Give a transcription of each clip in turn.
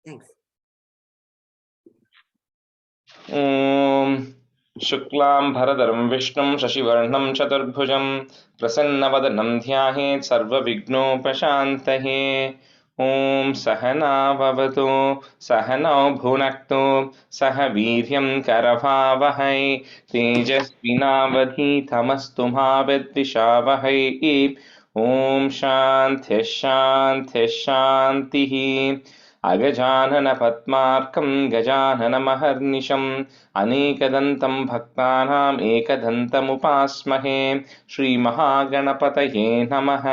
Thanks. ॐ शुक्लां भरधरं विष्णुं शशिवर्णं चतुर्भुजं प्रसन्नवदनं ध्यायेत् सर्वविघ्नोपशान्तये। ॐ सहना भवतु सहनौ भुनक्तु सह वीर्यं करभावहै तेजस्विनावधीतमस्तु मा विद्विषावहै। ॐ शान्तिः शान्तिः शान्तिः। अगजानन पद्मार्कं गजाननमहर्निशम् अनेकदन्तं भक्तानाम् एकदन्तमुपास्महे। श्रीमहागणपतये नमः।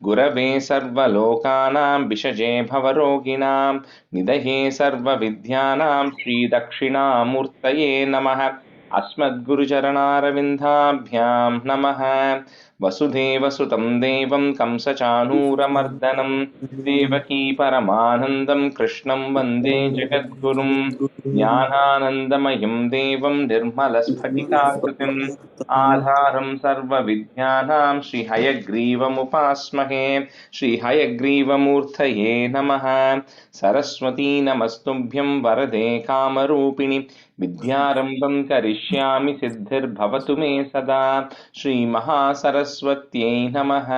गुरवे सर्वलोकानां विषजे भवरोगिणां निधये सर्वविद्यानां श्रीदक्षिणामूर्तये नमः। अस्मद्गुरुचरणारविन्दाभ्यां नमः। वसुदेवसुतं देवं कंसचाणूरमर्दनं देवकी परमानन्दं कृष्णं वन्दे जगद्गुरुं। ज्ञानानन्दमयं देवं निर्मलस्फटिकाकृतिम् आधारं सर्वविद्यानां श्रीहयग्रीवमुपास्महे। श्रीहयग्रीवमूर्तये नमः। सरस्वती नमस्तुभ्यं वरदे कामरूपिणि विद्यारम्भं करिष्यामि सिद्धिर्भवतु मे सदा। श्रीमहासरस्वत्यै नमः।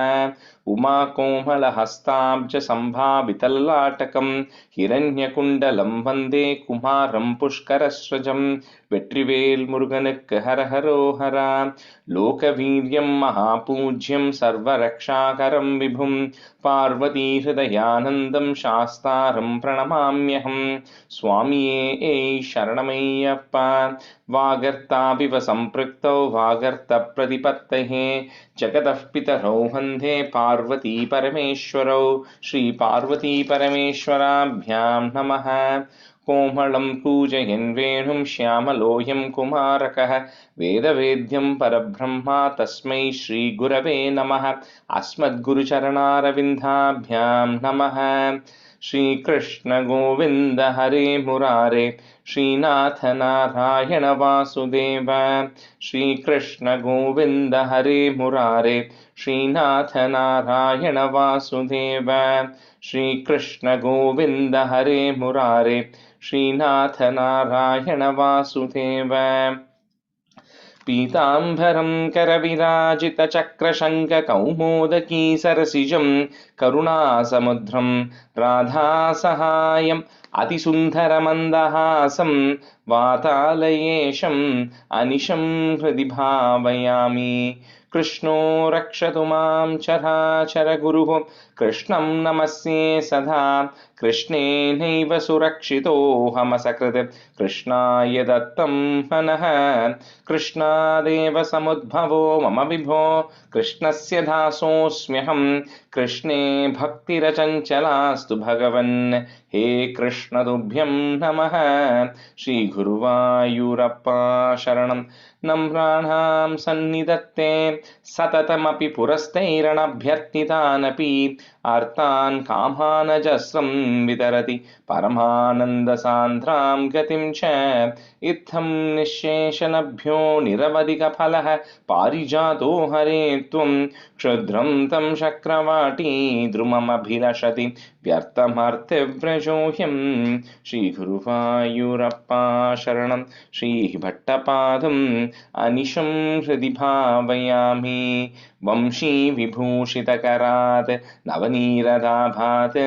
उमाकोमलहस्ताब्जसम्भावितललाटकं हिरण्यकुण्डलं वन्दे कुमारं पुष्करस्वजं। வெற்றிவேல் முருகனுக்கு ஹரஹரோஹரா. லோகவீரியம் மகாபூஜ்யம் சர்வரக்ஷாகரம் விபும் பார்வதீஹிருதயானந்தம் சாஸ்தாரம் பிரணமாம்யஹம். சுவாமியே சரணமையப்பா. वागर्ताविव सम्पृक्तौ वागर्तप्रतिपत्तये जगतः पितरौ वन्दे पार्वती परमेश्वरौ। श्रीपार्वतीपरमेश्वराभ्यां नमः। कोमलं कूजयन् वेणुं श्यामलोऽयं कुमारकः वेदवेद्यं परब्रह्मा तस्मै श्रीगुरवे नमः। अस्मद्गुरुचरणारविन्दाभ्यां नमः। श्रीकृष्ण गोविन्द हरे मुरारे श्रीनाथ नारायण वासुदेव। श्रीकृष्ण गोविन्द हरे मुरारे श्रीनाथ नारायण वासुदेव। श्रीकृष्ण गोविन्द हरे मुरारे श्रीनाथ नारायण वासुदेव। पीताम्बरं करविराजितचक्रशङ्खकौमोदकी सरसिजं करुणासमुद्रं राधासहायम् अतिसुन्दरमन्दहासं वातालयेशम् अनिशं हृदि भावयामि। कृष्णो रक्षतु मां चराचरगुरुः कृष्णं नमस्ये सदा। कृष्णेनैव सुरक्षितोऽहमसकृत् कृष्णाय दत्तं मनः। कृष्णादेव समुद्भवो मम विभो कृष्णस्य दासोऽस्म्यहं। कृष्णे भक्तिरचञ्चलास्तु भगवन् हे कृष्ण तुभ्यं नमः। श्रीगुरुवायूरप्पा शरणं नम्राणां सन्निधत्ते सततमपि पुरस्तैरणभ्यर्थितानपि आर्तान् कामानजस्रं वितरति परमानन्दसान्द्रां गतिं च। इत्थं निःशेषनभ्यो निरवधिकफलः पारिजातो हरे त्वं क्षुद्रं तं चक्रवाटी द्रुममभिलषति व्यर्थमर्त्यव्रजोऽयं। श्रीगुरुवायूरप्पा शरणं श्रीभट्टपादम् अनिशं हृदि भावयामि। वंशीविभूषितकरात् नवनीरदाभात्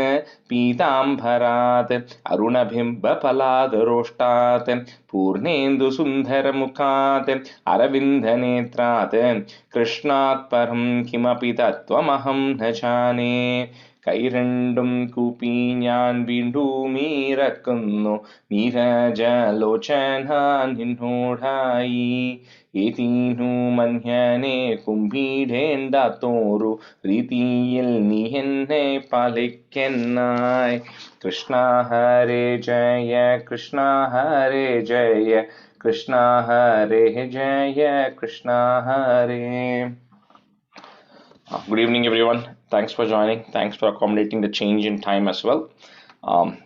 पीताम्बरात् अरुणबिम्बफलात् रोष्टात् पूर्णेन्दुसुन्दरमुखात् अरविन्दनेत्रात् कृष्णात् परं किमपि तत्त्वमहं न जाने. കൈരണ്ടും കൂപ്പി ഞാൻ വീണ്ടുമീറക്കുന്നു നീരജലോചന നിന്നോടായി. ഏതീനു മന്യനെ കുമ്പിടേണ്ടാത്തോരു രീതിയിൽ നീ എന്നെ പാലിക്കെന്നായി. കൃഷ്ണ ഹരേ ജയ കൃഷ്ണ ഹരേ ജയ കൃഷ്ണ ഹരേ ജയ കൃഷ്ണ ഹരേ. Good evening, everyone. Thanks for joining. Thanks for accommodating the change in time as well.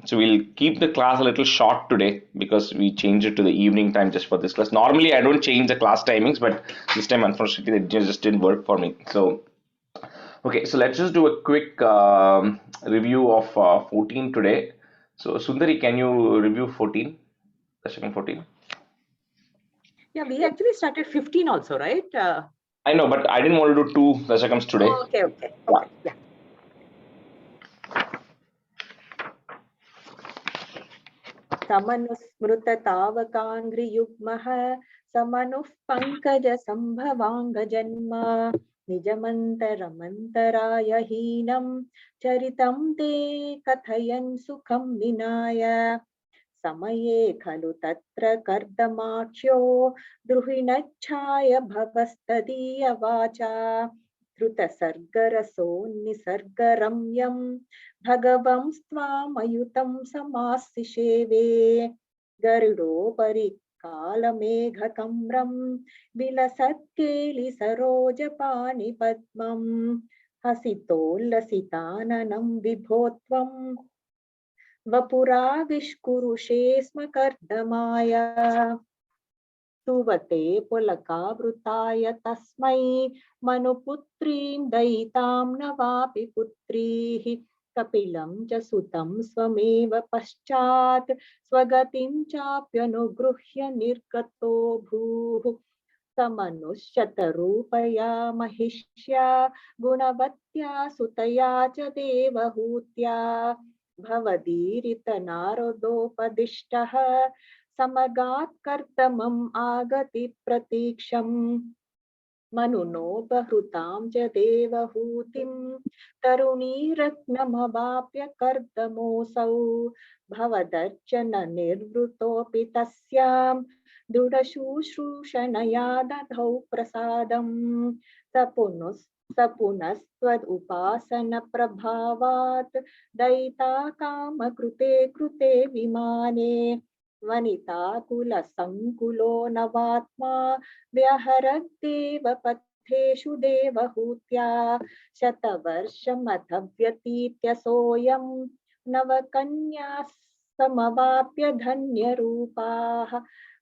So we'll keep the class a little short today because we changed it to the evening time just for this class. Normally, I don't change the class timings, but this time, unfortunately, it just didn't work for me. So, okay, so let's just do a quick review of 14 today. So Sundari, can you review 14? Dasakam 14? Yeah, we actually started 15 also, right? I know, but I didn't want to do 2 Dasakams today. Okay. Yeah. समनुस्मृततावकाङ्घ्रियुग्मः समनुः पङ्कजसम्भवाङ्गजन्म निजमन्तरमन्तराय हीनं चरितं ते कथयन् सुखं विनाय समये खलु तत्र कर्दमाक्ष्यो द्रुहिणच्छाय भवस्तदीयवाचा धृतसर्गरसोन्निसर्गरम्यं भगवंस्त्वामयुतं समासिषेवे गरुडोपरि कालमेघकम्रं विलसत्केलिसरोजपाणिपद्मं हसितोल्लसिताननं विभो त्वं वपुराविष्कुरुषे स्म कर्दमाय सुवते पुलकावृताय तस्मै मनुपुत्रीं दयितां न वापि पुत्रीः कपिलं च सुतं स्वमेव पश्चात् स्वगतिं चाप्यनुगृह्य निर्गतो भूः समनुष्यतरूपया महिष्या गुणवत्या सुतया च देवहूत्या भवदीरितनारदोपदिष्टः समगात् कर्तमम् आगति प्रतीक्षम् मनुनोपहृतां च देवहूतिं तरुणीरत्नमवाप्य कर्दमोऽसौ भवदर्चन निर्वृतोऽपि तस्यां दृढशुश्रूषणया दधौ प्रसादं स पुनस्त्वदुपासनप्रभावात् दयिता कामकृते कृते विमाने वनिताकुलसङ्कुलो नवात्मा व्यहरद्देव पथेषु देवहूत्या शतवर्षमथ व्यतीत्य सोऽयं नवकन्या समवाप्य धन्यरूपाः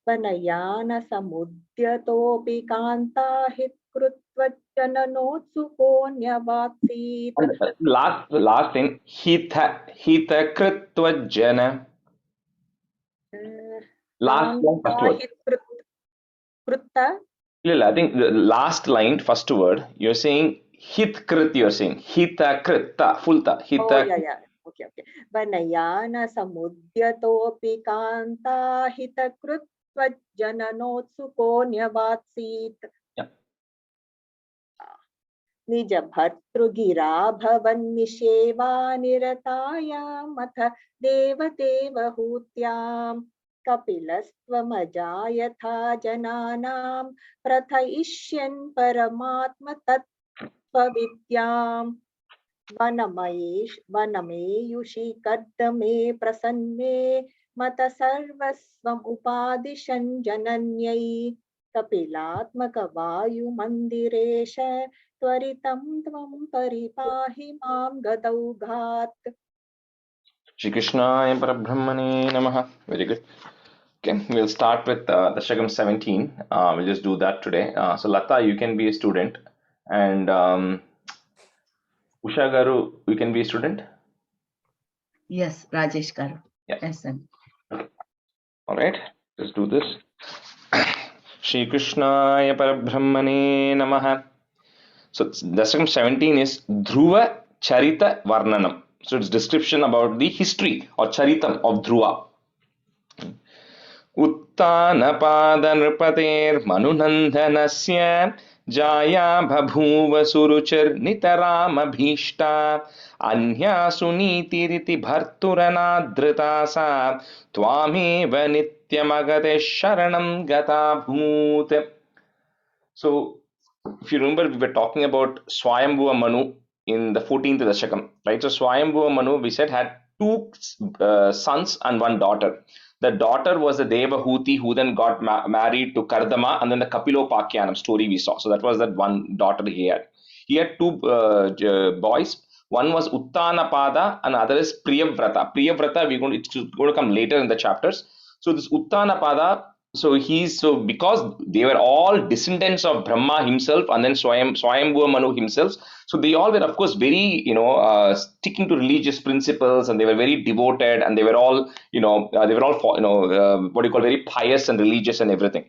वनयानसमुद्यतोऽपि कान्ताहित्कृत्वजननोत्सुकोऽन्यवाप्सीत् Last thing, hita kritva jana. Last line, first word. कृत्त Lila, I think the last line, first word, you're saying hit krit, you're saying hita krit, ta, full ta, hita. Oh, yeah. Okay. वनयान समुद्यतोऽपि कान्ताहितकृत्वजननोत्सुकोऽन्यवात्सीत् निज भर्तृगिरा भवन्निषेवा निरतायामथ देवदेवहूत्यां कपिलस्त्वमजायथा जनानां प्रथयिष्यन् परमात्मतत्त्वविद्याम् वनमेयुषि कर्दमे प्रसन्ने मत सर्वस्वम् उपादिशन् जनन्यै कपिलात्मकवायुमन्दिरेश त्वरितं त्वं परिपाहि मां गदौघात्. Shri Krishnaya Parabrahmane Namaha. Very good. Okay, we'll start with Dashakam 17. We'll just do that today. So Lata, you can be a student, and Usha Garu, you can be a student. Yes, Rajesh Garu. Yeah. Yes, sir. All right, let's do this. Shri Krishnaya Parabrahmane Namaha. So Dashakam 17 is Dhruva Charita Varnanam. So it's description about the history or Charitam of Dhruva. उत्तानपादनृपतेर्मनुनन्दनस्य जाया बभूव सुरुचिर्नितरामभीष्टा अन्यासु नीतिरिति भर्तुरनादृता सा त्वामेव नित्यमगते शरणं गताभूत्. So if you remember, we were talking about Swayambhuva Manu in the 14th Dashakam, right? So Swayambhuva Manu, we said, had 2 sons and 1 daughter. The daughter was the Devahuti, who then got married to Kardama, and then the Kapilopakyanam story we saw. So that was that 1 daughter he had. He had 2 boys. One was Uttanapada, and other is Priyavrata. Priyavrata, it's going to come later in the chapters. So this Uttanapada So because they were all descendants of Brahma himself and then Swayambhuva Manu himself, so they all were of course very sticking to religious principles, and they were very devoted, and they were all what do you call, very pious and religious and everything.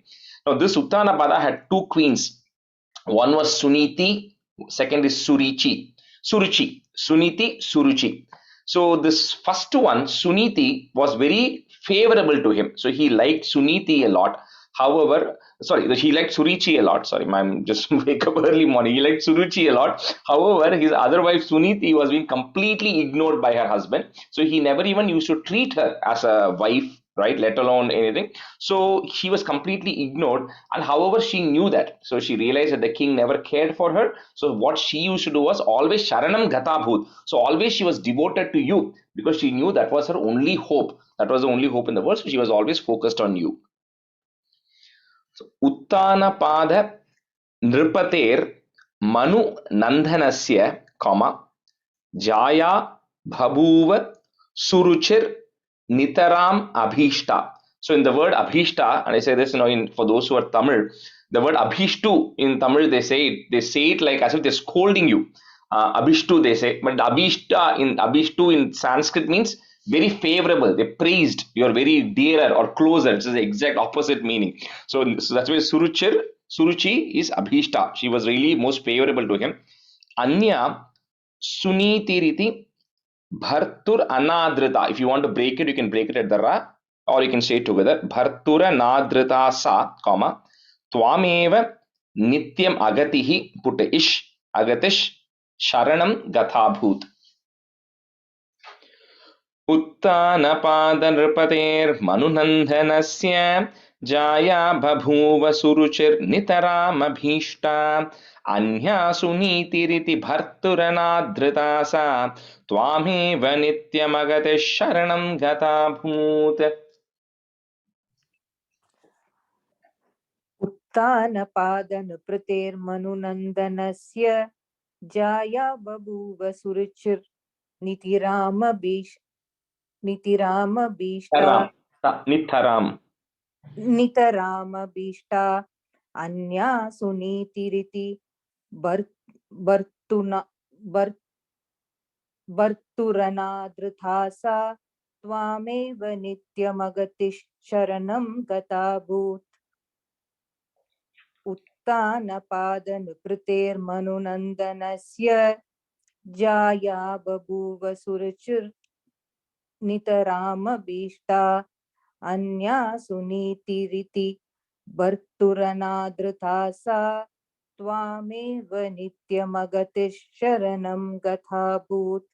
Now this Uttanapada had two queens. One was Suniti, second is Suruchi, Suniti, Suruchi. So this first one, Suniti, was very favorable to him. So he liked Suniti a lot. However, sorry, he liked Suruchi a lot. Sorry, I'm just wake up early morning. He liked Suruchi a lot. However, his other wife Suniti was being completely ignored by her husband. So he never even used to treat her as a wife, right? Let alone anything. So he was completely ignored. And however, she knew that. So she realized that the king never cared for her. So what she used to do was always Sharanam Gata Bhut. So always she was devoted to you because she knew that was her only hope. That was the only hope in the world. So she was always focused on you. So Uttanapada Nripater Manu Nandhanasya, Jaya Bhabuva Suruchir Nitaram Abhishta. So in the word Abhishta, and I say this, for those who are Tamil, the word Abhishtu in Tamil, they say it like as if they're scolding you. Abhishtu they say, but Abhishtu in Sanskrit means very favorable. They praised, you're very dearer or closer. It's the exact opposite meaning. So that's why Suruchi is Abhishta. She was really most favorable to him. Anya Sunitiriti Bhartur Anadrita. If you want to break it, you can break it at the Ra, or you can say it together. Bhartura Nadrita Sa, Twameva Nityam Agatihi, put ish, Agatish, Sharanam Gathabhut. उत्तानपादनृपतेर् मनुनन्दनस्य जाया बभूव सुरुचिर्नितरामभीष्टा अन्या सुनीतिरिति भर्तुरनादृता सा त्वामेव नित्यमगतिः शरणं गताभूत्. उत्तानपादनृपतेर्मनुनन्दनस्य जाया बभूव सुरुचिर्नितिरामभीष्टा नितरामभीष्टा अन्या सुनीतिरिति भर्तुरनादृता सा त्वामेव नित्यमगतिः शरणं गताभूत्. उत्तानपादनृपतेर्मनुनन्दनस्य जाया बभूव सुरुचिर्नितरामभीष्टा अन्या सुनीतिरिति भर्तुरनादृता सा त्वामेव नित्यमगतिः शरणं गताभूत्.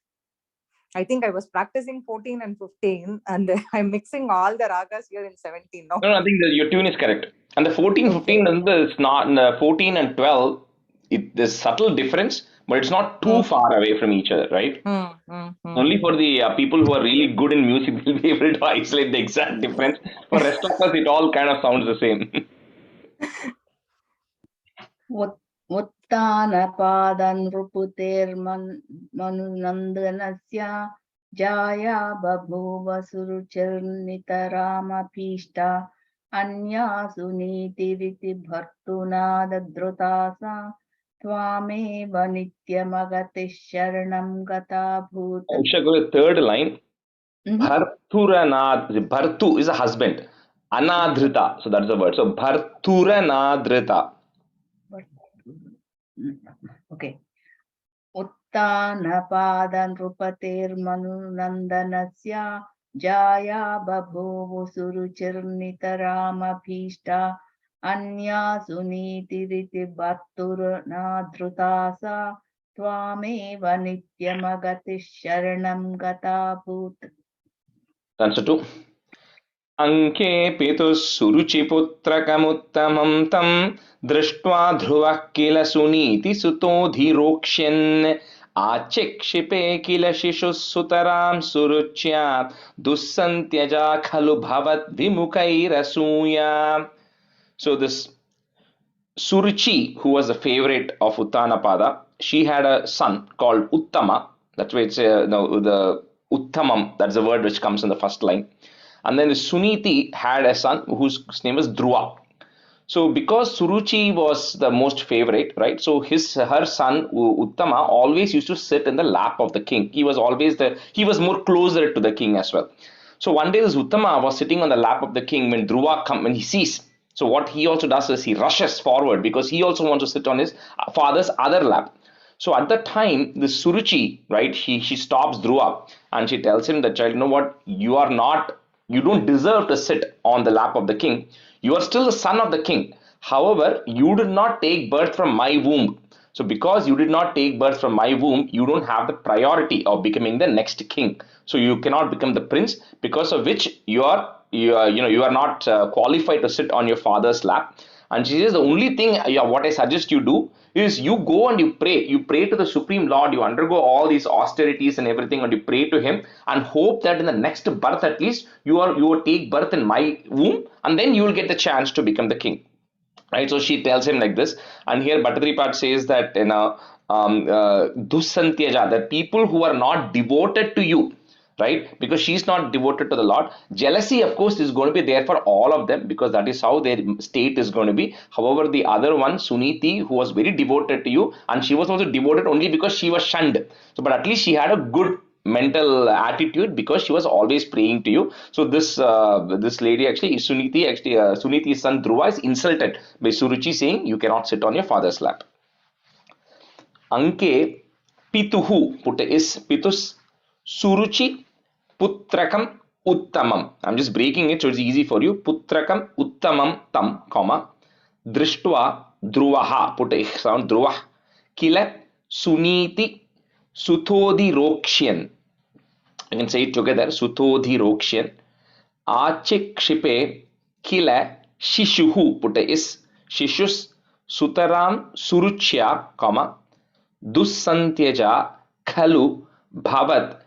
I think I was practicing 14 and 15 and I'm mixing all the ragas here in 17 now. No, I think your tune is correct. And the 14, 15 is not, 14 and 12, there's subtle difference, but it's not too far away from each other, right? Only for the people who are really good in music will be able to isolate the exact difference. For rest of us, it all kind of sounds the same. उत्तानपादनृपतेर्मनुनन्दनस्य जाया बभूव सुरुचिर्नितरामभीष्टा अन्या सुनीतिरिति भर्तुनादृता सा त्वामेव नित्यमगतिः शरणं गताभूत्. Go to the third line. Bhartu is a husband. Anadrita. So that's the word. So Bharturanadrita. Okay. उत्तानपादनृपतेर्मनुनन्दनस्य जाया बभूव सुरुचिर्नितरामभीष्टा अन्या सुनीतिरिति भर्तुरनादृता सा त्वामेव नित्यमगतिः शरणं गताभूत्. Answer 2. अंके पितुः सुरुचिपुत्रकमुत्तमं तं दृष्ट्वा ध्रुवः किल सुनीतिसुतोऽधिरोक्ष्यन् आचिक्षिपे किल शिशुः सुतरां सुरुच्या दुस्सन्त्यजा खलु भवद्विमुखैरसूया. So this Suruchi, who was a favorite of Uttanapada, she had a son called Uttama. That's why it's the Uttamam, that's the word which comes in the first line. And then Suniti had a son whose name was Dhruva. So because Suruchi was the most favorite, right? So her son Uttama always used to sit in the lap of the king. He was more closer to the king as well. So one day this Uttama was sitting on the lap of the king when when he sees. So what he also does is he rushes forward because he also wants to sit on his father's other lap. So at that time, the Suruchi, right, she stops Dhruva and she tells him, the child, you know what, you don't deserve to sit on the lap of the king. You are still the son of the king. However, you did not take birth from my womb. So because you did not take birth from my womb, you don't have the priority of becoming the next king. So you cannot become the prince, because of which you are not qualified to sit on your father's lap. And she says the only thing, what I suggest you do is you go and you pray to the Supreme Lord, you undergo all these austerities and everything, and you pray to him and hope that in the next birth at least you will take birth in my womb, and then you will get the chance to become the king. Right, so she tells him like this, and here Bhattadripat says that Dusantyaja, that people who are not devoted to you, right, because she's not devoted to the Lord, jealousy of course is going to be there for all of them, because that is how their state is going to be. However, the other one, Suniti, who was very devoted to you, and she was also devoted only because she was shunned, so but at least she had a good mental attitude because she was always praying to you. So this lady actually, Suniti's son Dhruva is insulted by Suruchi, saying you cannot sit on your father's lap. Anke pituhu, put is pitus Suruchi putrakam uttamam. I'm just breaking it so it's easy for you. Putrakam uttamam tam, comma, drishtva dhruvaha, put a sound, dhruva kila suniti suthodhi rokshian. You can say it together, Suthodhi Rokshan. Achikshipe Kila Shishuhu, put a is, Shishus Sutaram Suruchya, comma, Dusantyaja Khalu Bhavat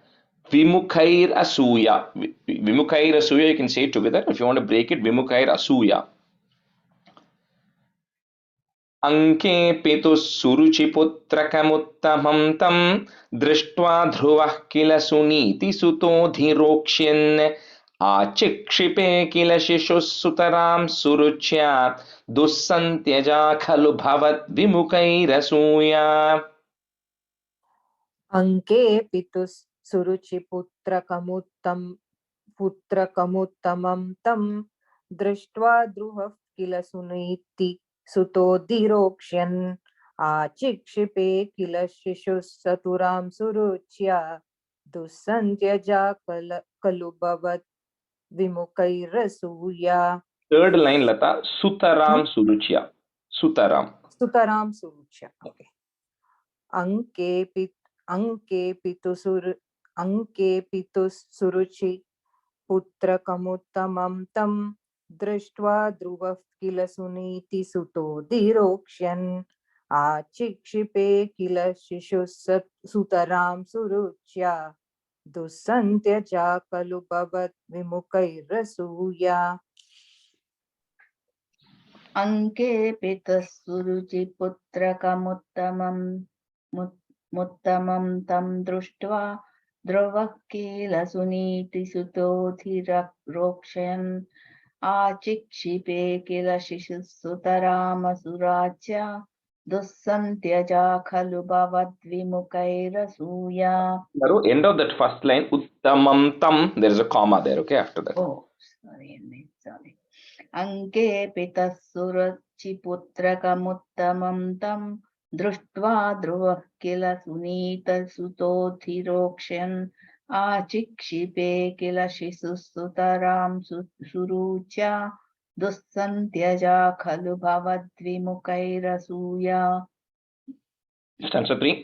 Vimukhair Asuya. Vimukhair Asuya, you can say it together. If you want to break it, Vimukhair Asuya. अंके पितुः सुरुचिपुत्रकमुत्तमं तं दृष्ट्वा ध्रुवः किल सुनीतिसुतोऽधिरोक्ष्यन् आचिक्षिपे किल शिशुः सुतरां सुरुच्या दुस्सन्त्यजा खलु भवद्विमुखैरसूया. अंके पितुः पुत्रकमुत्तमं तं दृष्ट्वा ध्रुवः किल सुनीति सुतोऽधिरोक्ष्यन् आचिक्षिपे किल शिशुः सतुरां सुरुच्या दुस्सन्त्यजा खलु भवत् विमुखैरसूया. Third line, Lata, Sutaram Suruchya. Sutaram Suruchya. Okay. अंके पितुः सुरुचि पुत्रकमुत्तमं तं दृष्ट्वा ध्रुवः किल सुनीति सुतोऽधिरोक्ष्यन् आचिक्षिपे किल शिशुः सुतरां सुरुच्या दुस्सन्त्यजा खलु भवत् विमुखैरसूया. अंके पितः सुरुचि पुत्रकमुत्तमं तं दृष्ट्वा ध्रुवः किल सुनीतिसुतोऽधिरोक्ष्यन् आचिक्षिपे किल शिशुः सुतरामसुराच्या दुस्सन्त्यजा खलु भवद्विमुखैरसूया. End of that first line, Uttamam tam, there is a comma there, okay, after that. Oh, sorry. अंके पितः सुरुचिपुत्रकमुत्तमं तं दृष्ट्वा ध्रुवः किल सुनीतसुतोऽधिरोक्ष्यन् आचिक्षिपे किल शिशुः सुतरां सुरुच्या दुस्सन्त्यजा खलु भवद्विमुखैरसूया. Stanza 3.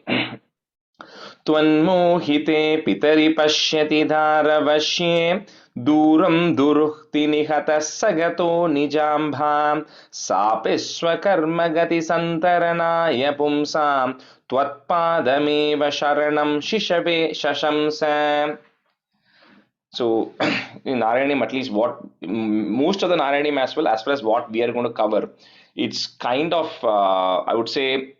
त्वन्मोहिते पितरि पश्यति धारवश्ये दूरं दुरुक्ति निहतः सगतो निजाम्भां सापि स्वकर्मगतिसन्तरणाय पुंसां त्वत्पादमेव शरणं शिशवे शशंस. So in Narayaneeyam, at least what most of the Narayaneeyam as well as what we are going to cover, it's kind of I would say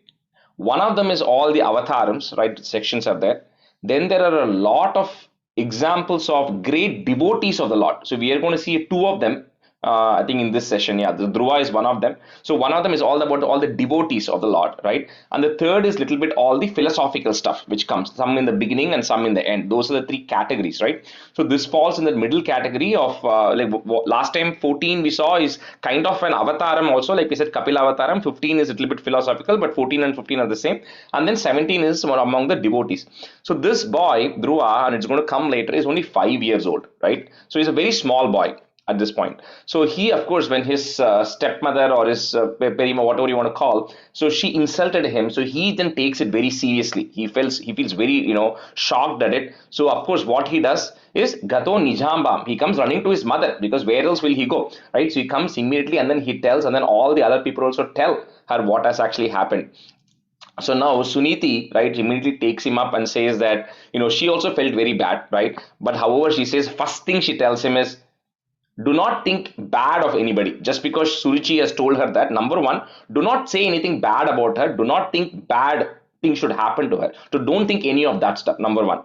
one of them is all the avatarams, right? Sections are there. Then there are a lot of examples of great devotees of the Lord. So we are going to see two of them. I think in this session, yeah, the Dhruva is one of them. So one of them is all about all the devotees of the Lord, right? And the third is little bit all the philosophical stuff which comes, some in the beginning and some in the end. Those are the three categories, right? So this falls in the middle category of last time 14 we saw is kind of an avataram also, like we said Kapila avataram. 15 is a little bit philosophical, but 14 and 15 are the same. And then 17 is one among the devotees. So this boy Dhruva, and it's going to come later, is only 5 years old, right? So he's a very small boy at this point. So he, of course, when his stepmother or his perima, whatever you want to call, so she insulted him. So he then takes it very seriously. He feels very, shocked at it. So of course, what he does is gato nijambam. He comes running to his mother, because where else will he go, right? So he comes immediately and then he tells, and then all the other people also tell her what has actually happened. So now Suniti, right, immediately takes him up and says that, she also felt very bad, right? But however, she says first thing she tells him is, do not think bad of anybody. Just because Suruchi has told her that, number one, do not say anything bad about her. Do not think bad things should happen to her. So don't think any of that stuff, number one.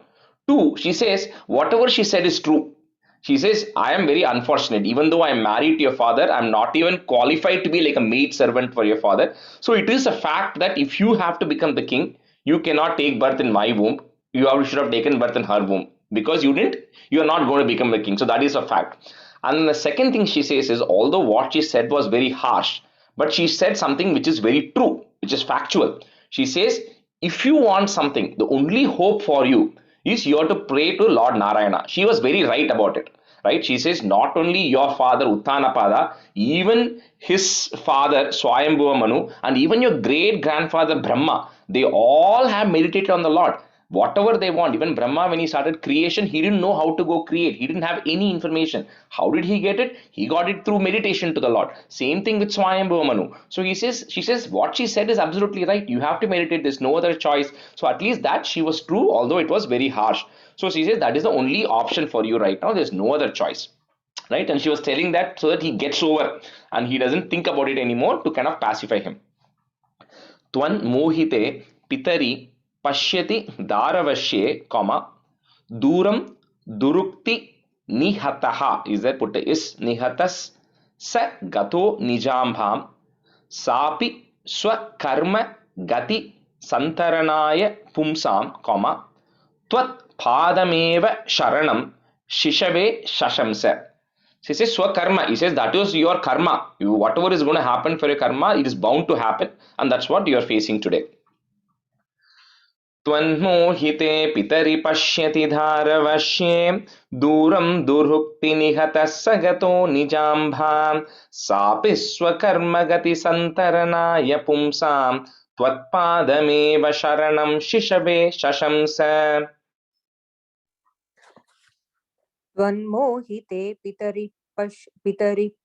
Two, she says, whatever she said is true. She says, I am very unfortunate. Even though I am married to your father, I'm not even qualified to be like a maid servant for your father. So it is a fact that if you have to become the king, you cannot take birth in my womb. Should have taken birth in her womb. Because you didn't, you are not going to become the king. So that is a fact. And the second thing she says is, although what she said was very harsh, but she said something which is very true, which is factual. She says, if you want something, the only hope for you is you have to pray to Lord Narayana. She was very right about it, right? She says, not only your father Uttanapada, even his father Swayambhuva Manu, and even your great grandfather Brahma, they all have meditated on the Lord. Whatever they want. Even Brahma, when he started creation, he didn't know how to go create. He didn't have any information. How did he get it? He got it through meditation to the Lord. Same thing with Swayambhuva Manu. So she says, what she said is absolutely right. You have to meditate. There's no other choice. So at least that she was true, although it was very harsh. So she says that is the only option for you right now. There's no other choice. Right? And she was telling that so that he gets over and he doesn't think about it anymore, to kind of pacify him. Twan mohite pitari पश्यति दारवश्ये comma दूरम दुरुक्ति निहतः is there put is निहतस स गतो निजाम्भाम सापि स्वकर्म गति संतरणाय पुंसाम कॉमा त्वत् पादमेव शरणम शिशवे शशंस. He says swakarma. He says that is your karma. Whatever is going to happen for your karma, it is bound to happen, and that's what you are facing today. त्वन्मोहिते पितरि पश्यति धारवश्ये दूरं दुर्हुक्ति निहतः स गतो निजाम्भां सापि स्वकर्मगति संतरणाय पुंसां त्वत्पादमेव शरणं शिशवे शशंस. त्वन्मोहिते पितरि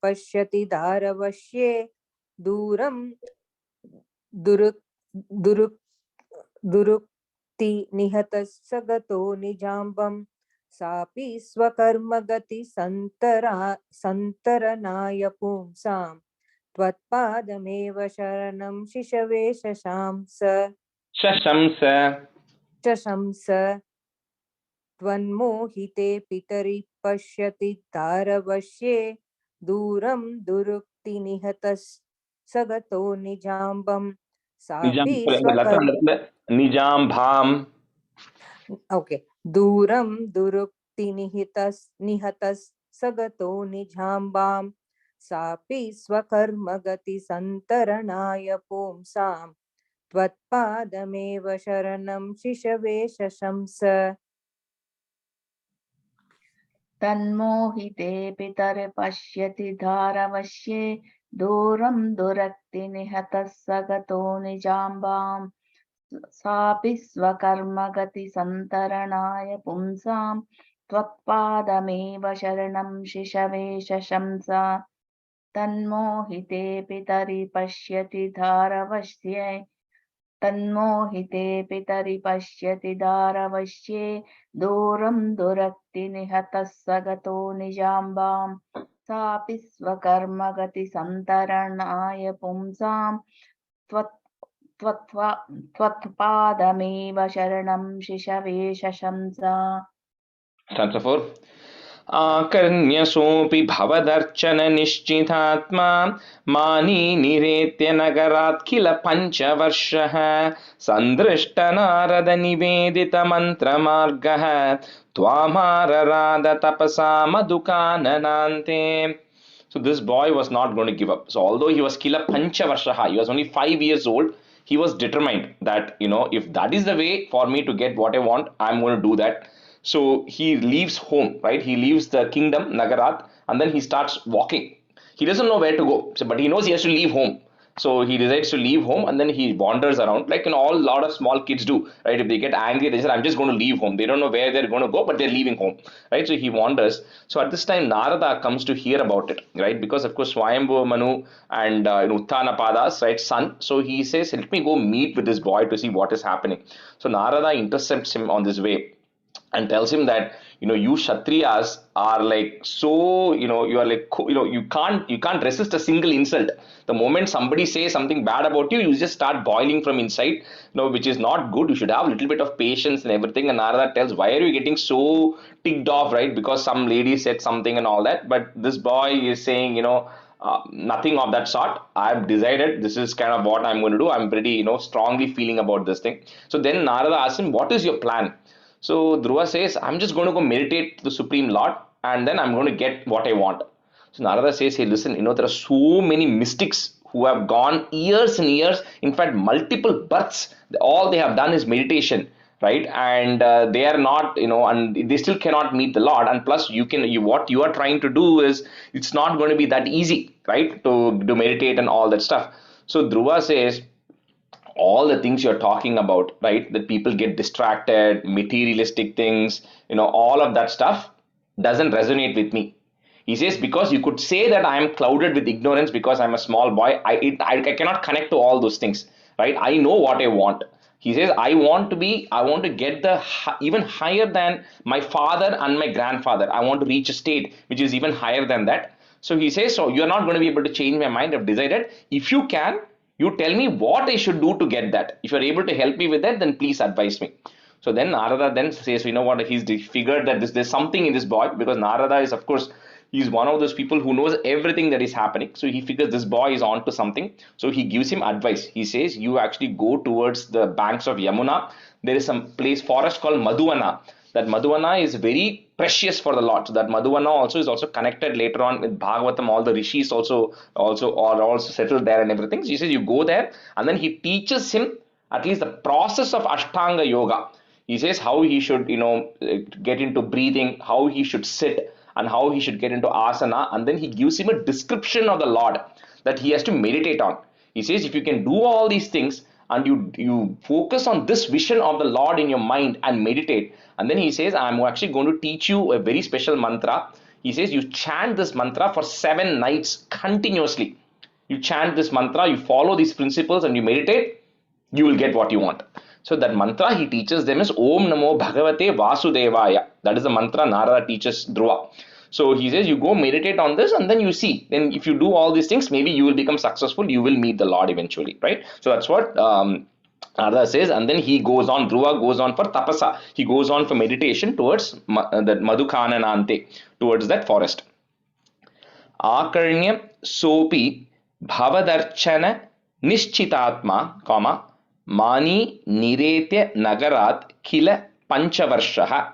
पश्यति धारवश्ये दूरं दुरुक्ति निहतः स गतो निजाम्बं सापि स्वकर्मगति संतरणाय पुंसां त्वत्पादमेव शरणं शिशवे शशंस. त्वन्मोहिते पितरि पश्यति दारवश्ये दूरं दुरुक्ति निहतः स गतो निजाम्बं सापि निजाम्भाम. ओके, दूरं दुरुक्ति निहतः स गतो निजाम्बां सापि स्वकर्मगति संतरणाय पुंसां त्वत्पादमेव शरणं शिशवे शशंस. तन्मोहिते पितरे पश्यति धारवश्ये दूरं दुरक्ति निहतः स गतो निजाम्बां सापि स्वकर्मगति संतरणाय पुंसां त्वत्पादमेव शरणं शिशवे शशंस. तन्मोहिते पितरि पश्यति धारवश्ये तन्मोहिते पितरि पश्यति दारवश्ये दूरं दुरक्ति निहतः स गतो निजाम्बां सापि स्वकर्मगति संतरणाय पुंसां त्वत्पादमेव शरणं शिशवे शशंस. Stanza 4. आकर्ण्यसोऽपि भवदर्चननिश्चितात्मा मानी निरेत्य नगरात् किल पञ्चवर्षः सन्दृष्टनारदनिवेदितमन्त्रमार्गः त्वामारराध तपसा मधुकाननान्ते. So this boy was not going to give up. So although he was kila panchavarshaha, he was only 5 years old, he was determined that, if that is the way for me to get what I want, I'm going to do that. So he leaves home, right? He leaves the kingdom, Nagarat, and then he starts walking. He doesn't know where to go, so, but he knows he has to leave home. So he decides to leave home and then he wanders around like all lot of small kids do, right? If they get angry, they say, I'm just going to leave home. They don't know where they're going to go, but they're leaving home, right? So he wanders. So at this time, Narada comes to hear about it, right? Because of course, Swayambhu Manu and Uttanapadas, right, son. So he says, let me go meet with this boy to see what is happening. So Narada intercepts him on this way and tells him that you kshatriyas are like so you are like you can't resist a single insult. The moment somebody says something bad about you, you just start boiling from inside, which is not good. You should have a little bit of patience and everything. And Narada tells, why are you getting so ticked off, right? Because some lady said something and all that. But this boy is saying, nothing of that sort. I've decided this is kind of what I'm going to do. I'm pretty strongly feeling about this thing. So then Narada asks him, what is your plan? So Dhruva says, I'm just going to go meditate to the Supreme Lord and then I'm going to get what I want. So Narada says, hey, listen, there are so many mystics who have gone years and years, in fact, multiple births. All they have done is meditation, right? And they are not, and they still cannot meet the Lord. And plus, what you are trying to do is, it's not going to be that easy, right? To meditate and all that stuff. So Dhruva says, all the things you're talking about, right? That people get distracted, materialistic things, all of that stuff doesn't resonate with me. He says, because you could say that I am clouded with ignorance because I'm a small boy. I cannot connect to all those things, right? I know what I want. He says, I want to get even higher than my father and my grandfather. I want to reach a state which is even higher than that. So he says, so you're not going to be able to change my mind. I've decided. If you can, you tell me what I should do to get that. If you're able to help me with that, then please advise me. So then Narada then says, you know what, he's figured that there's something in this boy, because Narada is, of course, he's one of those people who knows everything that is happening. So he figures this boy is on to something. So he gives him advice. He says, you actually go towards the banks of Yamuna. There is some forest called Madhuvana. That Madhuvana is very precious for the Lord. So that Madhuvana also is also connected later on with Bhagavatam. All the rishis also are also settled there and everything. So he says, you go there and then he teaches him at least the process of Ashtanga Yoga. He says how he should, get into breathing, how he should sit, and how he should get into asana. And then he gives him a description of the Lord that he has to meditate on. He says, if you can do all these things and you focus on this vision of the Lord in your mind and meditate, and then he says, I'm actually going to teach you a very special mantra. He says, you chant this mantra for 7 nights continuously. You chant this mantra, you follow these principles, and you meditate, you will get what you want. So that mantra he teaches them is Om Namo Bhagavate Vasudevaya. That is the mantra Narada teaches Dhruva. So he says, you go meditate on this and then you see. Then if you do all these things, maybe you will become successful. You will meet the Lord eventually, right? So that's what Narada says. And then he goes on, Dhruva goes on for tapasa. He goes on for meditation towards that Madhukananante, towards that forest. Akarnya sopi bhavadarchana nishchitatma, comma, Mani niretya nagarat kila panchavarshaha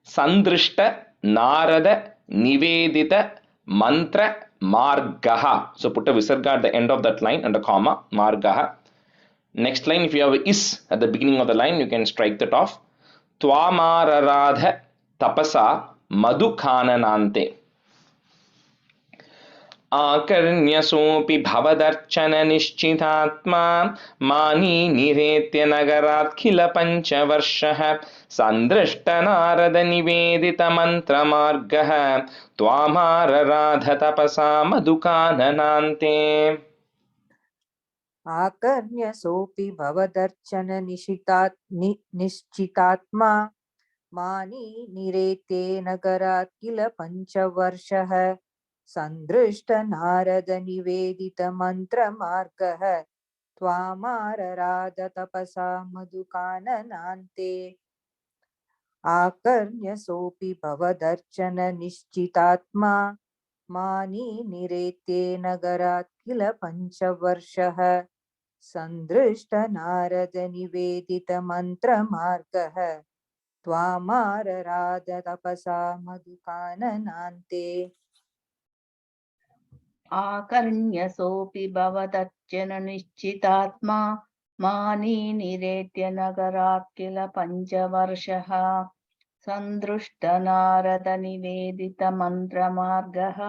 sandrishta narada nivedita mantra margaha. So put a visarga at the end of that line and a comma, margaha. Next line, if you have is at the beginning of the line, you can strike that off. Twamararadha tapasa madhukhananante. आकर्ण्यसोऽपि भवदर्चननिश्चितात्मा मानी निरेत्य नगरात्खिल पञ्चवर्षः सन्दृष्टनारदनिवेदितमन्त्रमार्गः त्वामारराध तपसा मधुकाननान्ते. आकर्ण्य सोऽपि भवदर्चन निश्चितात्मा मानी निरेते नगरात् किल पञ्चवर्षः सन्दृष्ट नारद निवेदित मन्त्रमार्गः त्वामारराध तपसा मधुकाननान्ते. आकर्ण्यसोऽपि भवदर्चन निश्चितात्मा मानी निरेत्ये नगरात् किल पञ्चवर्षः सन्दृष्ट नारद निवेदित मन्त्रमार्गः त्वामारराध तपसा मधुकाननान्ते आकर्ण्यसोऽपि भवदर्चन निश्चितात्मा मानी निरेत्य नगरात् किल पञ्चवर्षः सन्दृष्टनारद निवेदित मन्त्रमार्गः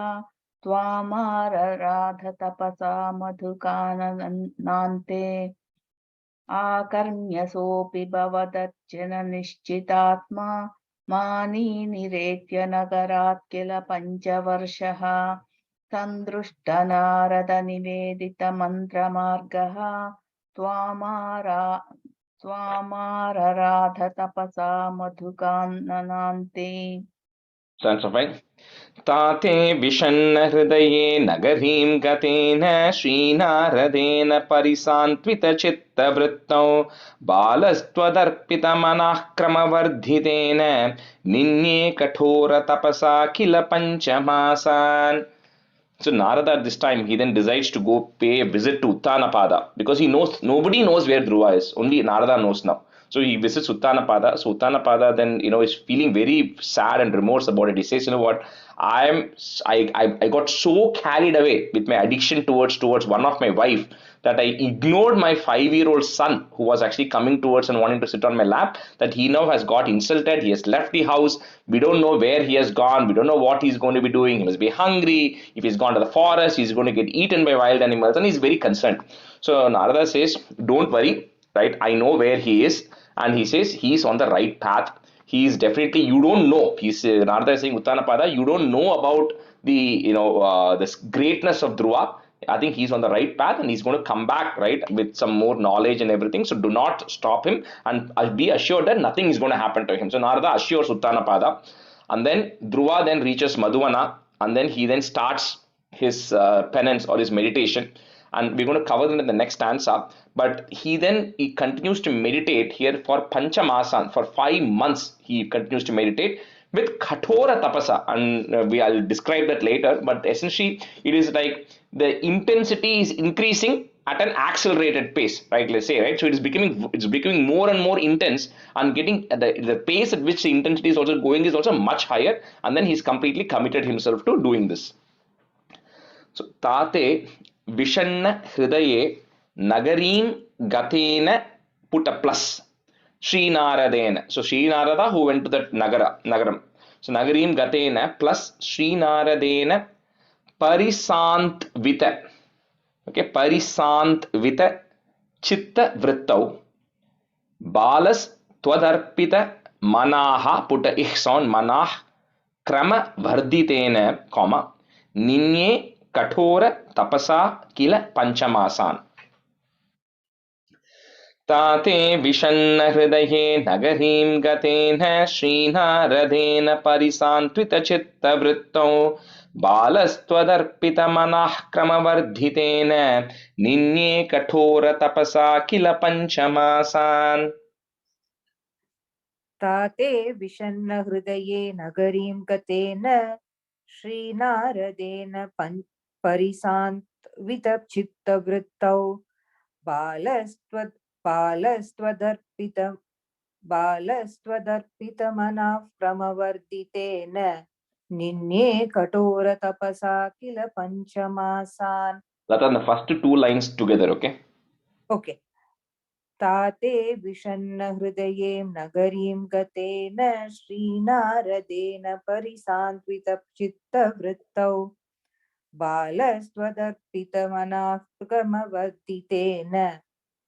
त्वामारराध तपसा मधुकाननान्ते आकर्ण्यसोऽपि भवदर्चन निश्चितात्मा मानी निरेत्य नगरात् किल पञ्चवर्षः सन्दृष्टनारद निवेदित मन्त्रमार्गः त्वामारराध तपसा मधुकाननान्ते. Sounds fine. ताते विषण्ण हृदये नगरीं गतेन श्रीनारदेन परिसान्त्वितचित्तवृत्तौ बालस्त्वदर्पितमनः क्रमवर्धितेन निन्ये कठोरतपसा किल पञ्चमासान्. So Narada at this time, he then decides to go pay a visit to Uttanapada because he knows nobody knows where Dhruva is. Only Narada knows now. So he visits Uttanapada. So Uttanapada then is feeling very sad and remorse about it. He says, you know what, I got so carried away with my addiction towards one of my wife that I ignored my 5-year-old son who was actually coming towards and wanting to sit on my lap, that he now has got insulted. He has left the house. We don't know where he has gone. We don't know what he's going to be doing. He must be hungry. If he's gone to the forest, he's going to get eaten by wild animals, and he's very concerned. So Narada says, don't worry, right? I know where he is. And he says he's on the right path. He is definitely, you don't know. He's Narada is saying, Uttanapada, you don't know about the this greatness of Dhruva. I think he's on the right path and he's going to come back, right, with some more knowledge and everything. So do not stop him and be assured that nothing is going to happen to him. So Narada assures Uttanapada, and then Dhruva then reaches Madhuvana, and then he then starts his penance or his meditation. And we're going to cover them in the next stanza. But he continues to meditate here for Panchamasan. For 5 months, he continues to meditate with Kathora Tapasa. And I'll describe that later. But essentially, it is like the intensity is increasing at an accelerated pace, right? Let's say, right? So it's becoming more and more intense, and getting the pace at which the intensity is also going is also much higher. And then he's completely committed himself to doing this. So Tate Vishanna Hridaye Nagarim Gatena put a plus. Sri Naradena. So Sri Narada who went to that Nagaram. So Nagarim Gatena plus Sri Naradena Parisant Vita. Okay, Parisant Vita Chitta Vrittau Balas Twadarpita Manaha put a ihson Manah Krama Varditena, comma Ninye Kathora Tapasa Kila Panchamasan. Tate Vishanna Hridaye Nagarim Gatena Srinaradena Parisantwita Chitta Vrittau Balastvadarpita Manah Kramavardhitena Ninye Kathora Tapasa Kila Panchamasan. ताते विषण्ण हृदये नगरीं गतेन श्रीनारदेन परिसान्त्वितचित्तवृत्तौ बालस्त्वदर्पितमनः क्रमवर्धितेन निन्ये कठोरतपसा किल पञ्चमासान्. That are the first 2 lines together, okay? Okay. ताते विषण्ण हृदये नगरीं गतेन श्रीनारदेन परिसान्त्वितचित्तवृत्तौ बालस्त्वदर्पितमनः क्रमवर्धितेन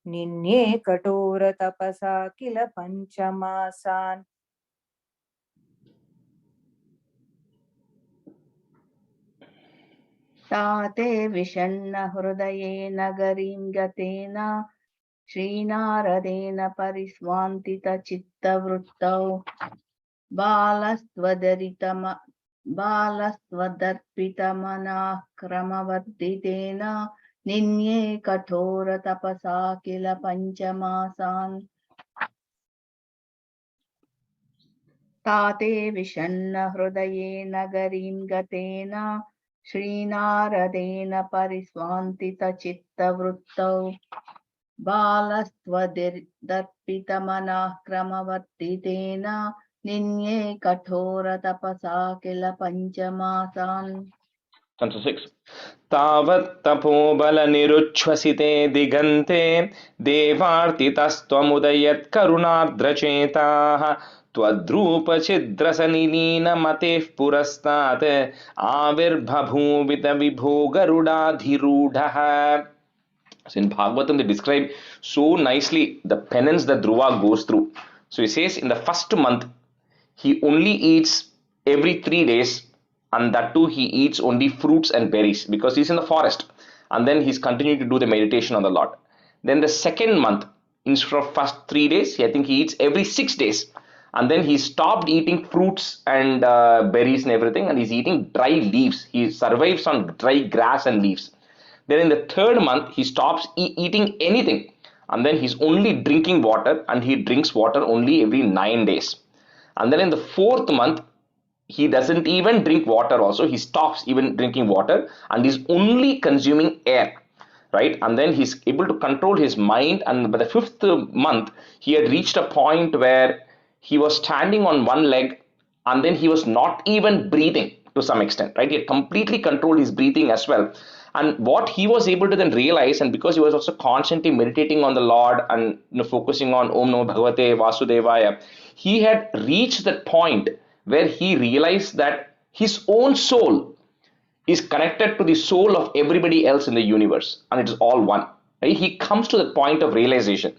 निन्ये कठोरतपसा किल पञ्चमासान्. ताते विषण्ण हृदये नगरीं गतेन श्रीनारदेन परिस्वान्तितचित्तवृत्तौ बालस्त्वदर्पितमनः क्रमवर्धितेन निन्ये कठोरतपसा किल पञ्चमासान्. ताते विषण्ण हृदयेन गरीं गतेन श्रीनारदेन परिस्वान्तितचित्तवृत्तौ बालस्त्वदर्पितमनः क्रमवर्तितेन निन्ये कठोरतपसा किल पञ्चमासान् 6. तावत् तपोबलनिरुच्छ्वसिते दिगन्ते देवार्तितस्त्वमुदयत् करुणार्द्रचेताः त्वद्रूपछिद्रसनिलीनमतेः पुरस्तात् आविर्बभूवित विभो गरुडाधिरूढः. So in Bhagavatam, they describe so nicely the penance that Dhruva goes through. So he says in the first month, he only eats every 3 days, and that too he eats only fruits and berries because he's in the forest. And then he's continuing to do the meditation on the Lord. Then the second month, instead of first 3 days, I think he eats every 6 days. And then he stopped eating fruits and berries and everything, and he's eating dry leaves. He survives on dry grass and leaves. Then in the third month, he stops eating anything, and then he's only drinking water, and he drinks water only every 9 days. And then in the fourth month, he doesn't even drink water also. He stops even drinking water, and he's only consuming air, right? And then he's able to control his mind. And by the fifth month, he had reached a point where he was standing on one leg, and then he was not even breathing to some extent, right? He had completely controlled his breathing as well. And what he was able to then realize, and because he was also constantly meditating on the Lord and focusing on Om Namo Bhagavate Vasudevaya, he had reached that point where he realized that his own soul is connected to the soul of everybody else in the universe, and it is all one. Right? He comes to that point of realization.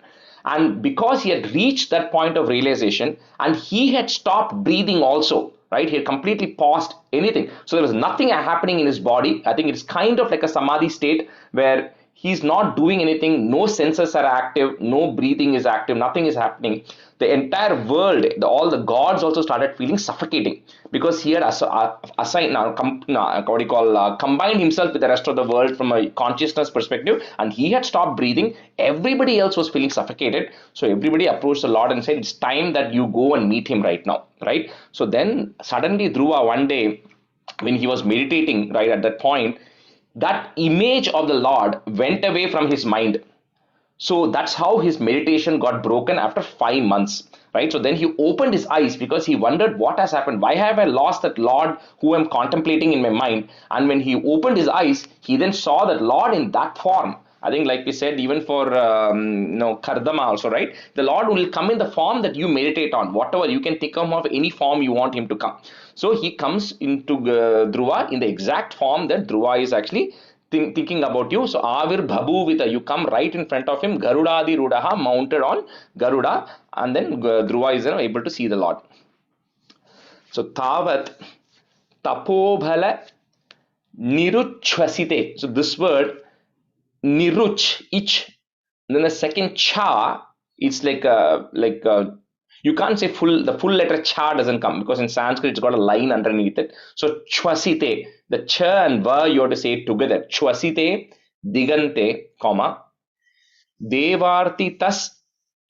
And because he had reached that point of realization and he had stopped breathing also, right? He had completely paused anything. So there was nothing happening in his body. I think it's kind of like a samadhi state where he's not doing anything, no senses are active, no breathing is active, nothing is happening. The entire world, all the gods also started feeling suffocating because he had assigned, what do you call, combined himself with the rest of the world from a consciousness perspective, and he had stopped breathing. Everybody else was feeling suffocated. So everybody approached the Lord and said, it's time that you go and meet him right now, right? So then suddenly Dhruva one day, when he was meditating, right at that point, that image of the Lord went away from his mind. So that's how his meditation got broken after 5 months, right? So then he opened his eyes because he wondered what has happened. Why have I lost that Lord who I'm contemplating in my mind? And when he opened his eyes, he then saw that Lord in that form. I think, like we said, even for Kardama also, right? The Lord will come in the form that you meditate on. Whatever you can think of any form you want him to come. So he comes into Dhruva in the exact form that Dhruva is actually thinking about you. So Avir Bhabu Vita, you come right in front of him, Garudadi Rudaha, mounted on Garuda, and then Dhruva is able to see the Lord. So Tavat Tapobhala Niruchvasite. So this word Niruch, ich, and then the second cha, it's like you can't say the full letter cha doesn't come because in Sanskrit it's got a line underneath it. So chwasite, the cha and va you have to say it together. Chwasite digante, comma, devarti tas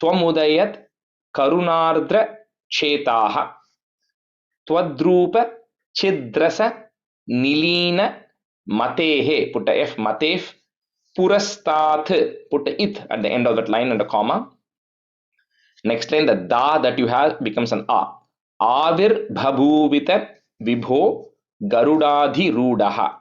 twamudayat karunardra chetaha twadrupa chidrasa nilina matehe, put a f, matef, purastat, put a it at the end of that line and a comma. Next line, the da that you have becomes an a. Avir bhabhuvita vibho garudadhi rudaha.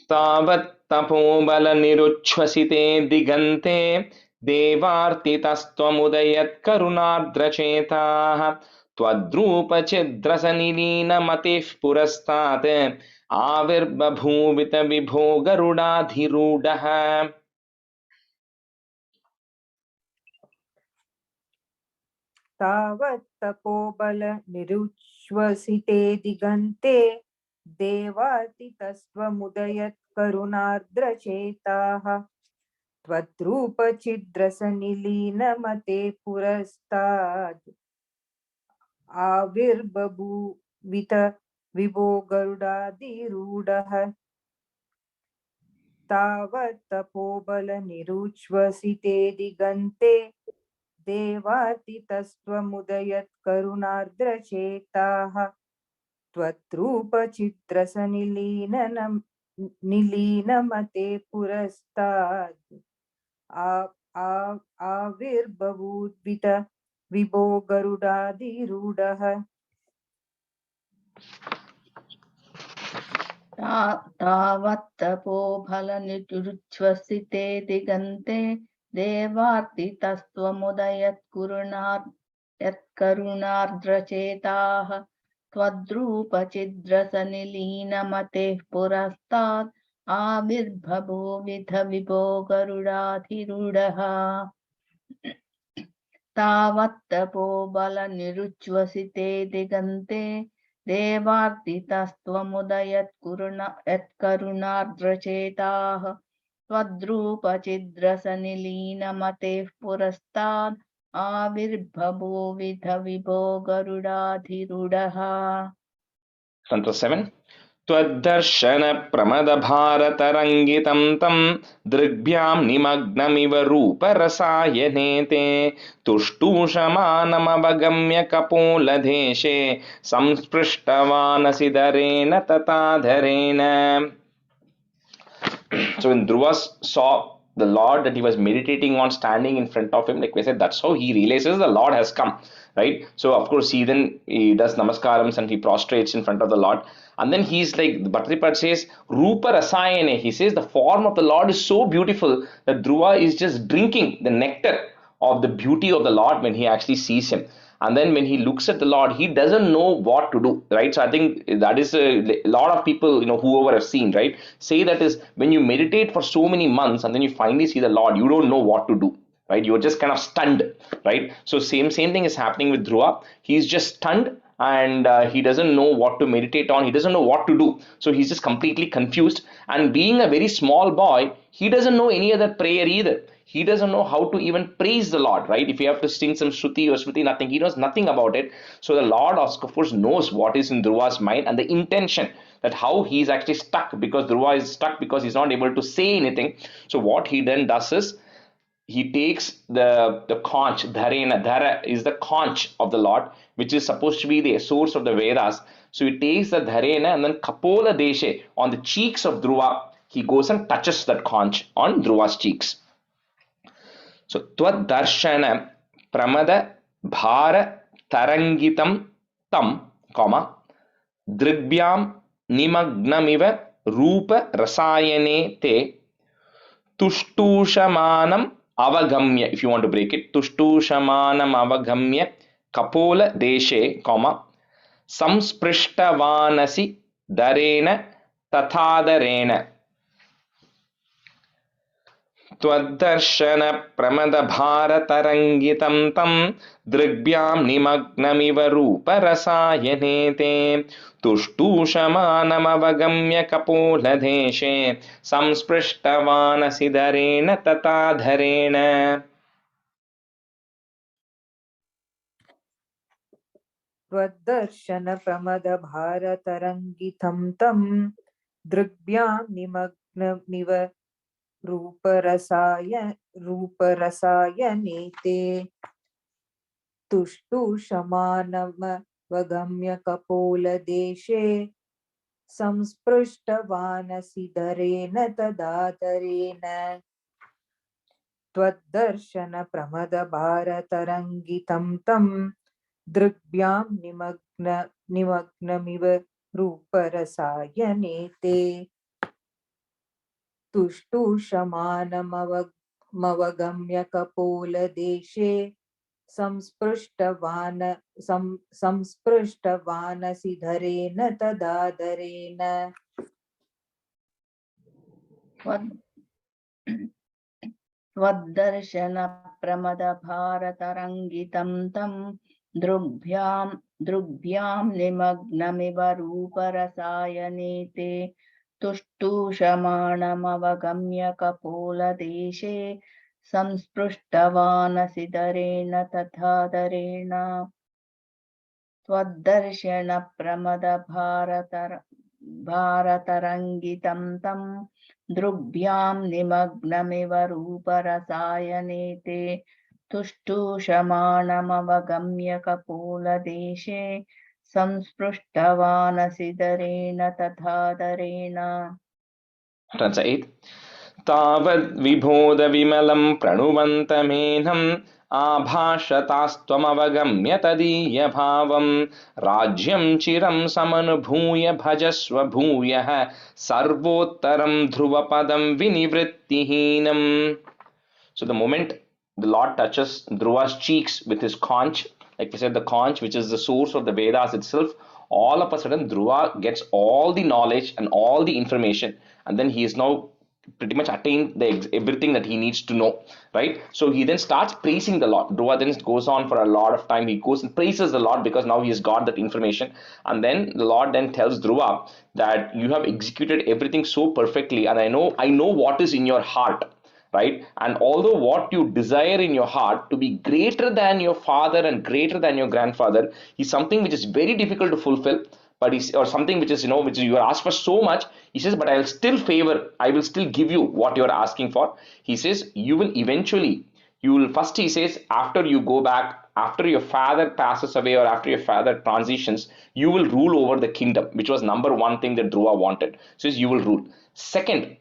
Tavat tapobala niruchvasite digante devartitastvamudayat karunardrachetaha त्वद्रूपचिद्रसनिलीनमतिः पुरस्तात् आविर्बभूवित विभो गरुडाधिरूढः. तावत् तपोबल निरुच्छ्वसिते दिगन्ते देवातितस्त्वमुदयत् करुणार्द्रचेताः त्वद्रूपचिद्रसनिलीनमते पुरस्तात् आविर्बभूवित विभो गरुडाधिरूढः. तावत् तपोबल निरुच्छ्वसिते दिगन्ते देवार्तितस्त्वमुदयत् करुणार्द्रचेताः त्वद्रूपचित्रसनिलीनमते पुरस्तात् आविर्बभूद्वित विभो गरुडाधिरूढः तावत्तपोफलनिरुच्छ्वसिते दिगन्ते देवार्तितस्त्वमुदयत्करुणार्द्रचेताः त्वद्रूपचिद्रसनिलीनमतेः पुरस्तात् आविर्बभूविध विभो गरुडाधिरूढः तावत्तपोबलनिरुच्छ्वसिते दिगन्ते देवार्तितस्त्वमुदयत्करुणार्द्रचेताः त्वद्रूपचिद्रसनिलीनमतेः पुरस्तात् आविर्बभूविध विभो गरुडाधिरूढः. Tantra 7. त्वद्दर्शन प्रमदभारतरङ्गितं तं दृग्भ्यां निमग्नमिव रूपरसायने ते तुष्टूषमानमवगम्य कपोलदेशे संस्पृष्टवानसिधरेण तथाधरेण. So when Dhruva saw the Lord that he was meditating on standing in front of him, like we said, that's how he realizes the Lord has come, right? So of course he does namaskarams and he prostrates in front of the Lord, and then he's like, the Bhattacharya says, Rupa Rasayane. He says the form of the Lord is so beautiful that Dhruva is just drinking the nectar of the beauty of the Lord when he actually sees him. And then when he looks at the Lord, he doesn't know what to do, right? So I think that is a lot of people, whoever have seen, right, say that is when you meditate for so many months and then you finally see the Lord, you don't know what to do, right? You're just kind of stunned, right? So same thing is happening with Dhruva. He's just stunned and he doesn't know what to meditate on. He doesn't know what to do. So he's just completely confused. And being a very small boy, he doesn't know any other prayer either. He doesn't know how to even praise the Lord, right? If you have to sing some Shruti or Shruti, nothing, he knows nothing about it. So the Lord, of course, knows what is in Dhruva's mind and the intention, that how he's actually stuck, because Dhruva is stuck because he's not able to say anything. So what he then does is, he takes the conch, dharena. Dhara is the conch of the Lord, which is supposed to be the source of the Vedas. So he takes the dharena and then kapola deshe, on the cheeks of Dhruva, he goes and touches that conch on Dhruva's cheeks. So tvad-darshana pramada bhara tarangitam tam, drigbhyam nimagnamiva rupa rasayane te tushtushamanam avagamya. If you want to break it, tushtushamanam avagamya kapola deshe, samsprishtavanasi darena tathadarena. त्वद्दर्शन प्रमदभारतरङ्गितं तं दृग्भ्यां निमग्नमिव रूपरसायने ते तुष्टूषमानमवगम्य कपोलदेशे संस्पृष्टवानसिधरेण तथाधरेण. त्वद्दर्शन प्रमदभारतरङ्गितं तं दृग्भ्यां निमग्नमिव रूपरसायने ते तुष्टुषमानमवगम्य कपोलदेशे संस्पृष्टवानसिधरेण तदाधरेण. त्वद्दर्शन प्रमदभारतरङ्गितं तं दृग्भ्यां निमग्नमिव रूपरसायने ते तुष्टुषमानमवगम्य कपोलदेशे संस्पृष्टवानसिधरेण तदाधरेण. त्वद्दर्शन प्रमदभारतरङ्गितं तं दृग्भ्यां निमग्नमिव रूपरसायने ते तुष्टूषमाणमवगम्य कपोलदेशे संस्पृष्टवानसिधरेण तथाधरेण. त्वद्दर्शन प्रमदभारतरङ्गितं तं दृग्भ्यां निमग्नमिव रूपरसायने ते तुष्टुषमाणमवगम्य कपोलदेशे संस्पृष्टवानसिदरेण तथादरेण Translate. तावद्विबोधविमलं प्रणुवन्तमेनम् आभाषतास्त्वमवगम्य तदीयभावं राज्यं चिरं समनुभूय भजस्व भूयः सर्वोत्तरं ध्रुवपदं विनिवृत्तिहीनम्. So the moment the Lord touches Dhruva's cheeks with his conch, like we said, the conch, which is the source of the Vedas itself, all of a sudden Dhruva gets all the knowledge and all the information, and then he is now pretty much attained everything that he needs to know, right? So he then starts praising the Lord. Dhruva then goes on for a lot of time. He goes and praises the Lord because now he has got that information, and then the Lord then tells Dhruva that you have executed everything so perfectly, and I know what is in your heart, right? And although what you desire in your heart to be greater than your father and greater than your grandfather is something which is very difficult to fulfill, but is or something which is which you are asked for so much, he says, but I will still give you what you are asking for. He says you will eventually, you will first, he says, after you go back, after your father passes away or after your father transitions, you will rule over the kingdom, which was number one thing that Dhruva wanted. Says you will rule. Second,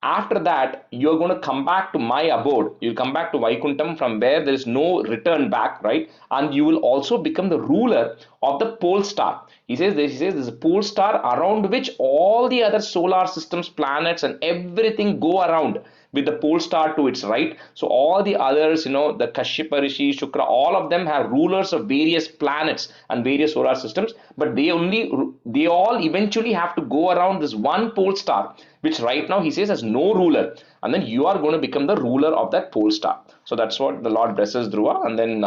after that you're going to come back to my abode, you'll come back to Vaikuntham, from where there is no return back, right? And you will also become the ruler of the pole star. He says there's a pole star around which all the other solar systems, planets and everything go around, with the pole star to its right. So all the others, the Kashyapa Rishi, Shukra, all of them have rulers of various planets and various solar systems, but they all eventually have to go around this one pole star, which right now he says has no ruler, and then you are going to become the ruler of that pole star. So that's what the Lord blesses Dhruva, and then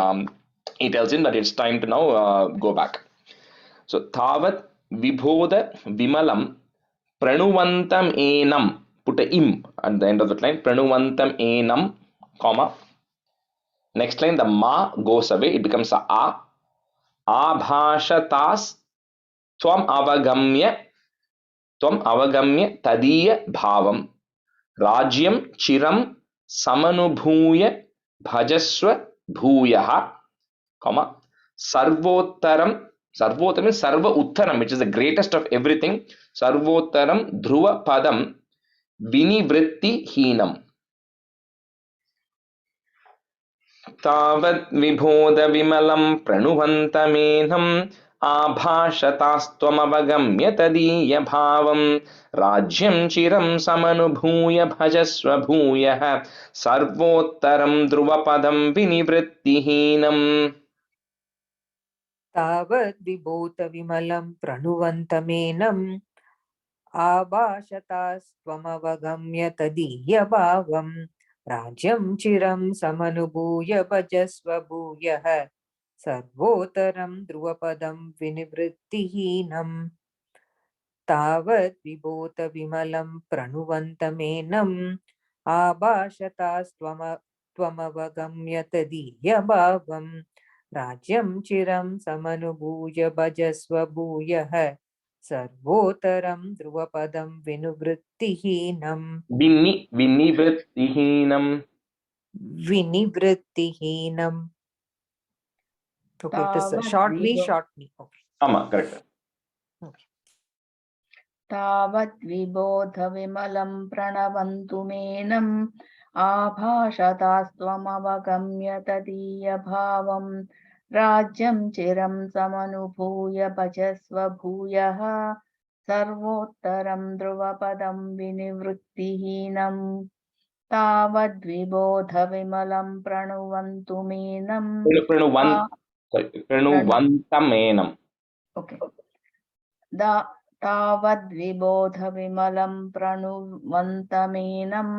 he tells him that it's time to now go back. So Tavat Vibhoda Vimalam Pranuvantam Enam, put a im at the end of the line, Pranuvantam Enam, comma. Next line, the ma goes away, it becomes a. Abhashatas Tvam Avagamya Tadiya Bhavam Rajyam Chiram Samanubhuya Bhajaswa Bhuyaha, comma. Sarvottaram, Sarvottaram is Sarva Uttaram, which is the greatest of everything. Sarvottaram Dhruva Padam Vinivritti Heenam. Tavat Vibhoda Vimalam Pranuvantaменham Abhashatastvamavagamya tadiya bhavam Rajyam Chiram Samanubhuya Bhajasva Bhuyah Sarvottaram Dhruvapadam Vinivrittihinam. तावद् विभूत विमलं प्रणुवन्तमेनं आभाषतास्त्वमवगम्य तदीयभावं राज्यं चिरं समनुभूय भजस्व भूयः सर्वोत्तरं ध्रुवपदं विनिवृत्तिहीनम् तावद् विभूत विमलं प्रणुवन्तमेनं आभाषतास्त्वमवगम्य तदीयभावं राज्यं चिरं समनुभूय भजस्व भूयः सर्वोत्तरं ध्रुवपदं विनिवृत्तिहीनम् विनिवृत्तिहीनम्. Okay, it is a short V, short ni. Okay. Correct. Okay. तावद् विबोधविमलं प्रणवन्तु मेनम् आभाषतास्त्वमवगम्य तदीयभावं राज्यं चिरं समनुभूय भजस्व भूयः सर्वोत्तरं ध्रुवपदं विनिवृत्तिहीनम् तावद्विबोधविमलं प्रणुवन्तु मेनम् Pranuvantaменham. Okay. तावद्विबोधविमलं प्रणुवन्तमेनम्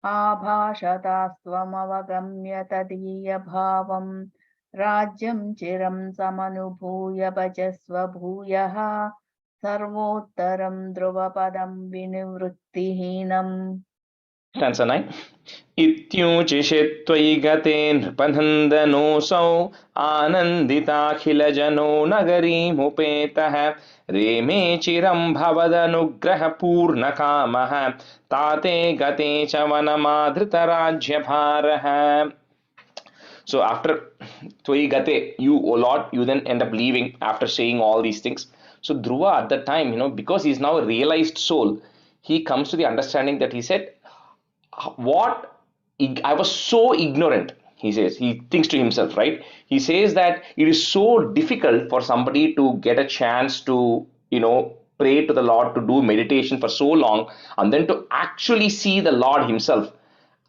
आभाषतास्त्वमवगम्य तदीयभावं राज्यं चिरं समनुभूय भजस्व भूयः सर्वोत्तरं ध्रुवपदं विनिवृत्तिहीनम्. Stanza 9. इत्यूचिषे त्वयि गते नृपनन्दनोऽसौ आनन्दिताखिलजनो नगरीमुपेतः रेमे चिरं भवदनुग्रहपूर्णकामः ताते गते च वनमाधृतराज्यभारः. So after Tvai Gate, you, O Lord, you then end up leaving after saying all these things. So Dhruva at that time, because he's now a realized soul, he comes to the understanding that he said, what I was so ignorant, he says, he thinks to himself, right? He says that it is so difficult for somebody to get a chance to, pray to the Lord, to do meditation for so long, and then to actually see the Lord himself.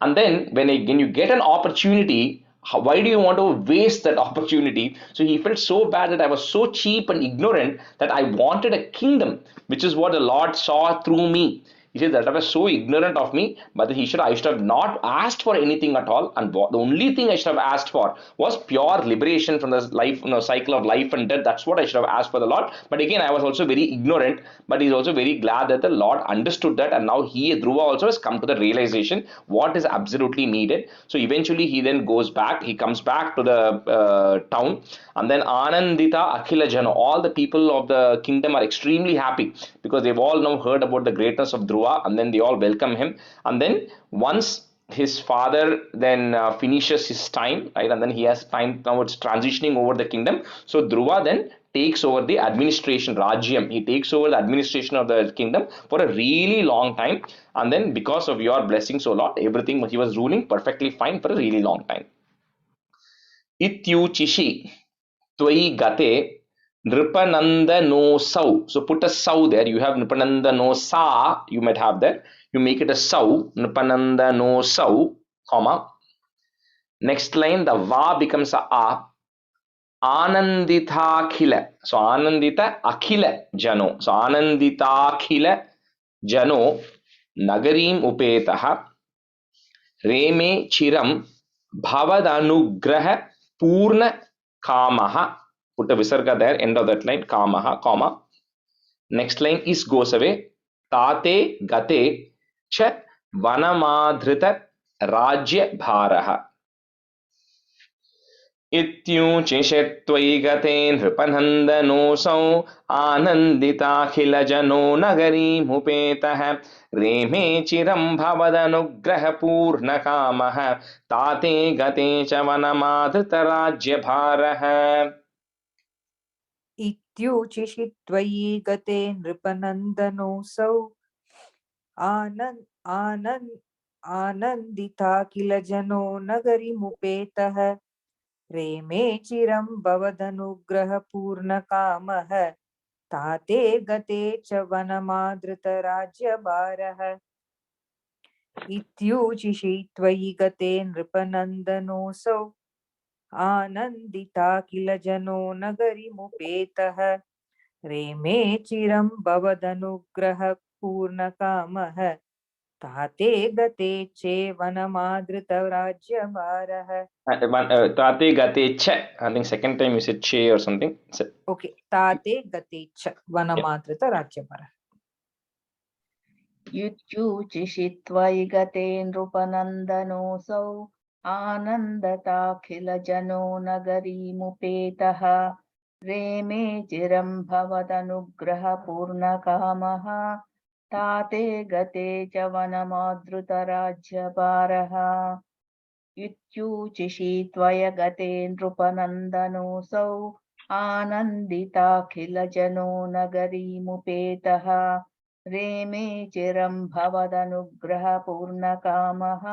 And then when again you get an opportunity, why do you want to waste that opportunity? So he felt so bad that I was so cheap and ignorant that I wanted a kingdom, which is what the Lord saw through me. He said that I was so ignorant of me, but I should have not asked for anything at all, and the only thing I should have asked for was pure liberation from the life, cycle of life and death. That's what I should have asked for the Lord. But again, I was also very ignorant. But he's also very glad that the Lord understood that, and now Dhruva also has come to the realization what is absolutely needed. So eventually, he then goes back. He comes back to the town, and then Anandita Akhila Jano, all the people of the kingdom are extremely happy because they've all now heard about the greatness of Dhruva, and then they all welcome him. And then once his father then finishes his time, right, and then he has time, now it's transitioning over the kingdom. So Dhruva then takes over the administration, Rajyam. He takes over the administration of the kingdom for a really long time, and then because of your blessings, O Lord, everything he was ruling perfectly fine for a really long time. Ityuchishi Tvai Gate Nripanandanosau. So put a sau there. You have Nripanandanosa, you might have there. You make it a sau, Nripanandanosau, comma. Next line, the va becomes a. Ananditakhila. So Anandita Akhila Jano. So Ananditakhila Jano Nagarim Upetaha Reme Chiram Bhavadanugraha Purna Kamaha. Put a visarga there, end of that line, Kamaha, comma. Next line is goes away. Tate Gate Cha Vanamadhrita Rajya Bharaha. इत्यूचिषे त्वयि गते नृपनन्दनोऽसौ आनन्दिताखिलजनो नगरीमुपेतः रेमे चिरं भवदनुग्रहपूर्णकामः ताते गते च वनमाधृतराज्यभारः इत्यूचिषि त्वयि गते नृपनन्दनोऽसौ आनन्दिता किल जनो नगरीमुपेतः रेमे चिरं भवदनुग्रहपूर्णकामः ताते गते च वनमादृतराज्यभारः इत्यूचिषि त्वयि गते नृपनन्दनोऽसौ आनन्दिता किल जनो नगरीमुपेतः रेमे चिरं भवदनुग्रहपूर्णकामः ताते गते चे वनमादृतराज्यभारः. Tate gate cha. I think second time you said che or something. Okay. Tate gate cha vanamadritarajyabharah. युच्यूचिषि त्वयि गते नृपनन्दनोऽसौ आनन्दताखिलजनो नगरीमुपेतः रेमे चिरं भवदनुग्रहपूर्णकामः ताते गते च वनमादृतराज्यभारः युच्यूचिषि त्वयि गते नृपनन्दनोऽसौ आनन्दिताखिलजनो नगरीमुपेतः रेमे चिरं भवदनुग्रहपूर्णकामः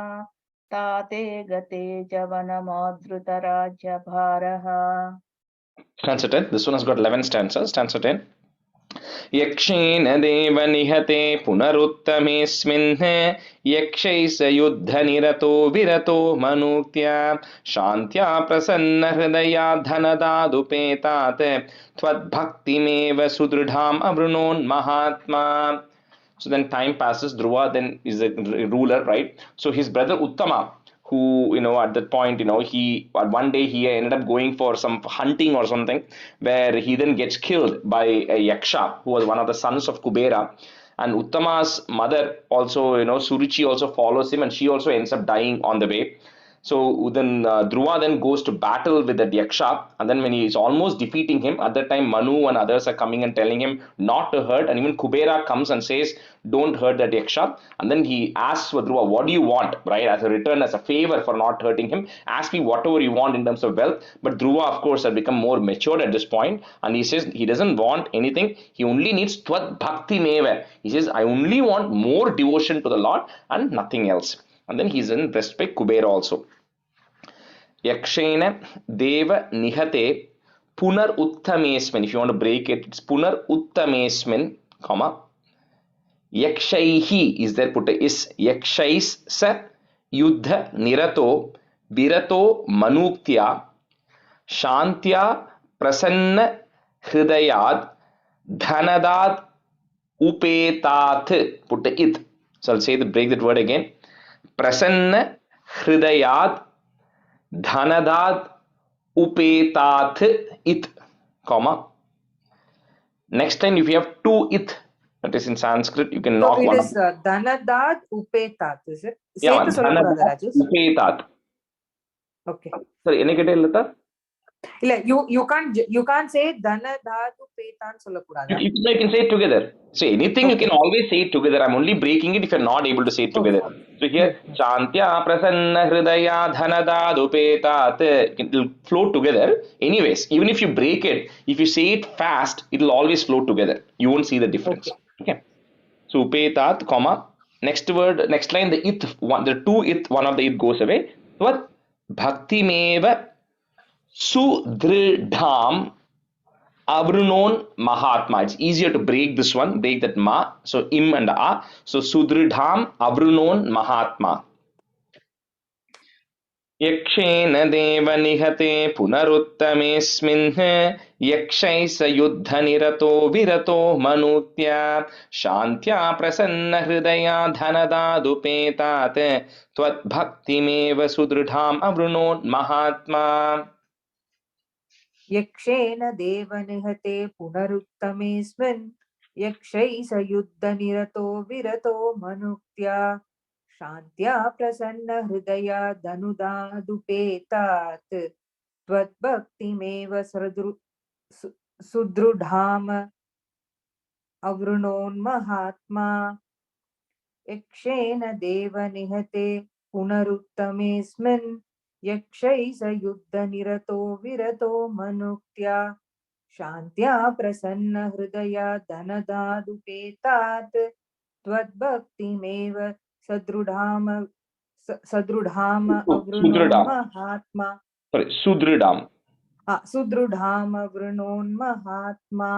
ताते गते च वनमादृतराज्यभारः. Stanza 10. This one has got 11 stanzas. Stanza 10. यक्षेन देव निहते पुनरुत्तमेऽस्मिन् यक्षैः स युद्धनिरतो विरतो मनुक्त्या शान्त्या प्रसन्नहृदया धनदादुपेतात् त्वद्भक्तिमेव सुदृढाम् अवृणोन्महात्मा. So then time passes. Dhruva then is a ruler, right? So his brother Uttama, who at that point he one day he ended up going for some hunting or something, where he then gets killed by a yaksha who was one of the sons of Kubera. And Uttama's mother also, Suruchi also follows him, and she also ends up dying on the way. So then Dhruva then goes to battle with the Yaksha, and then when he is almost defeating him, at that time Manu and others are coming and telling him not to hurt, and even Kubera comes and says, "Don't hurt that Yaksha." And then he asks for Dhruva, "What do you want?" Right, as a return, as a favor for not hurting him, ask me whatever you want in terms of wealth. But Dhruva, of course, had become more matured at this point, and he says he doesn't want anything. He only needs Tvat Bhakti Meva. He says, "I only want more devotion to the Lord and nothing else." And then he's in respect Kubera also. Yakshena Deva Nihate Punar Uttamesmin. If you want to break it, it's Punar Uttamesmin, comma. Yakshaihi is there put is Yakshais sa Yuddha Nirato Virato Manuktya Shantya Prasanna Hridayad Dhanadad Upetat. Put it. So I'll say break that word again. Prasanna Hridayad Dhanadad Upetat it, comma. Next time, if you have two it, that is in Sanskrit, you can So knock it one. is Dhanadad Upetat, is it? Yeah, Sethu sollakudada, Dhanadad Rajesh. Upetat. Okay. Sorry, any get Lata? You can't say Dhanadad Upetan sollakudada. You can say it together. So anything you can always say it together. I'm only breaking it if you're not able to say it together. So here, Shantya Prasanna Hridaya Dhanadad Upetat. It will flow together. Anyways, even if you break it, if you say it fast, it will always flow together. You won't see the difference. Okay. So Upetat, comma. Next word, next line, the it, one, the two it, one of the it goes away. What? Bhakti Meva Sudridham Avrunon Mahatma. It's easier to break this one, break that ma. So im and a. So Sudridham Avrunon Mahatma. Yakshena Deva Nihate Punaruttamismin Yakshai sa Yuddha Nirato Virato Manutya Shantya Prasanna Hridaya Dhanada Dupetat Tvat Bhakti Meva Sudridham Avrunon Mahatma. Yakshena devanihate punaruttamismin yakshai sayuddha nirato virato manuktya shantya prasanna hridaya dhanuda dupetat tvat bhaktimeva sudrudham avrunon mahatma yakshena devanihate punaruttamismin यक्षै स युद्धनिरतो विरतो मनुक्त्या शान्त्या प्रसन्न हृदया धनदादुपेतात् त्वद्भक्तिमेव सदृढाम अवृणोन्महात्मा. Sorry, Sudridam. सुदृढाम अवृणोन्महात्मा.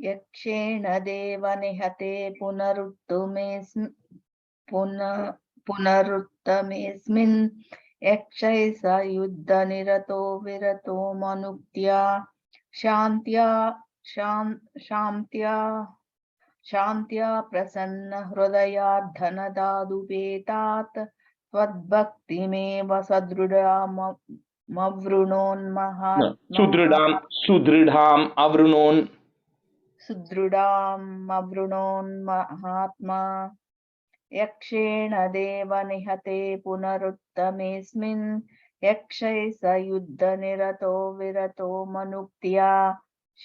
यक्षेण देव निहते पुनरुत्तमेऽस्मिन् यक्षै स युद्धनिरतो विरतो मनुक्त्या शान्त्या प्रसन्न हृदयाद्धनदादुपेतात् त्वद्भक्तिमेव सदृढामवृणोन्महात्मा. Sudridam Avrunon. सुदृढामवृणोन्महात्मा यक्षेण देव निहते पुनरुत्तमेऽस्मिन् यक्षै स युद्धनिरतो विरतो मनुक्त्या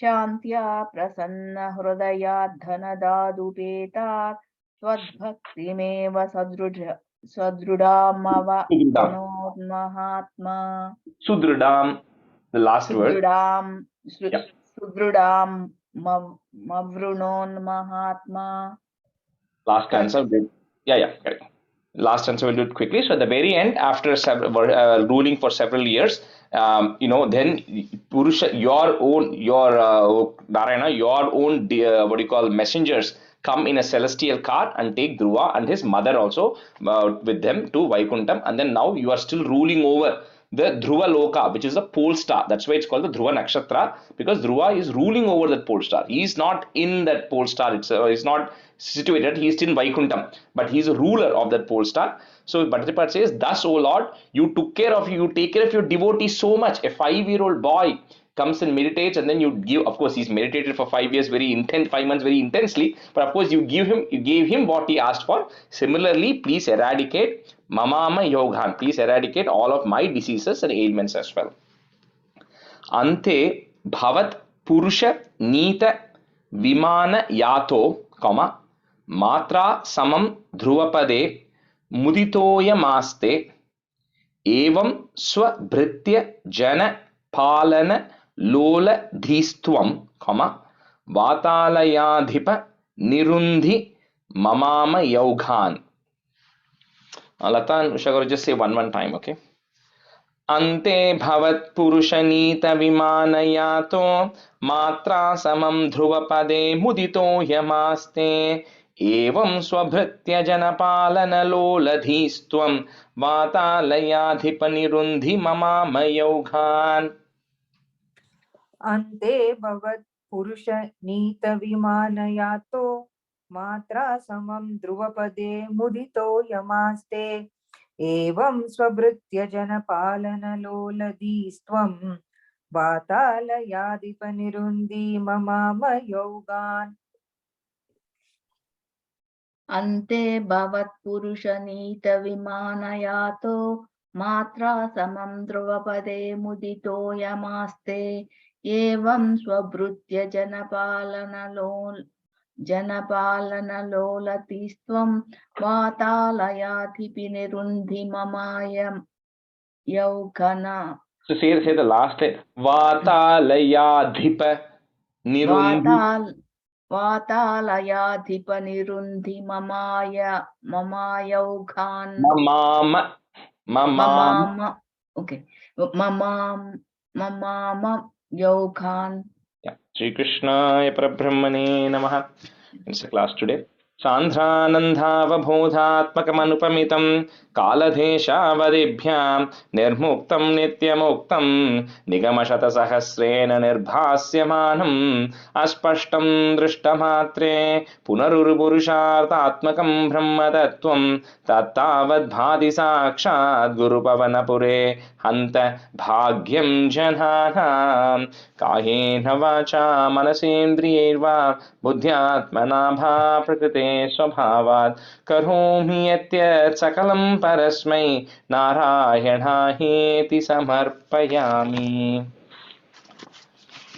शान्त्या प्रसन्न हृदयाद्धनदादुपेतात् त्वद्भक्तिमेव सदृढामवृणोन्महात्मा. Sudridam, the last word. सुदृढां मवृणोन्महात्मा. Last answer. Yeah, correct. Last answer we'll do it quickly. So at the very end, after ruling for several years, then Purusha, Narayana, your own what do you call messengers come in a celestial car and take Dhruva and his mother also with them to Vaikuntham, and then now you are still ruling over the Dhruva Loka, which is the pole star. That's why it's called the Dhruva Nakshatra, because Dhruva is ruling over that pole star. He is not in that pole star. It's not situated. He is still in Vaikuntham, but he is a ruler of that pole star. So Bhattacharya says, "Thus, O Lord, you take care of your devotee so much. A 5-year-old boy comes and meditates, and then you give, of course, he's meditated for 5 years, 5 months very intensely, but of course you gave him what he asked for. Similarly, please eradicate mamama yoghan, please eradicate all of my diseases and ailments as well. Ante bhavat purusha neeta vimana yato, comma, matra samam dhruvapade muditoyamaste एवं स्वभृत्य जन पालन लोल धीस्त्वं, वातालयाधिप निरुन्धि ममाम यौघान. Lata and Usha Garu, just say one time, okay? Ante bhavat purushanita vimanayato matra samam dhruvapade mudito yamaste evam swabhritya janapalana loladhistvam vatalayadhipanirundhi mamama yoghan. Ante bhavat purusha nita vimanayato matra samam dhruvapade mudito yamaste evam swabhritya janapalana loladhistvam vatalayadipanirundi mamama yogan. Ante bhavat purushanita vimanayato matra samam dhruvapade mudito yamaste evam swabhrutya janapalana lolatistvam vatalayadhipinirundi mamaya yaukana. So say the last line. Vatalayadhipa nirundi. Vatalayadhipanirundi mamayaukhan. Mamama. Okay. Mamama yaukhan. Yeah. Shri Krishna Parabrahmane Namaha. It's a class today. सान्द्रानन्दावबोधात्मकमनुपमितं कालदेशावदिभ्यां निर्मुक्तं नित्यमुक्तं निगमशतसहस्रेण निर्भास्यमानम् अस्पष्टं दृष्टमात्रे पुनरुरुपुरुषार्थात्मकं ब्रह्मतत्त्वं तत्तावद्भाति साक्षात् गुरुपवनपुरे हन्त भाग्यं जनानां कायेन वाचा मनसेन्द्रियैर्वा बुद्ध्यात्मना प्रकृते स्वभावात् करोमि यत् सकलं परस्मै नारायणायेति समर्पयामि.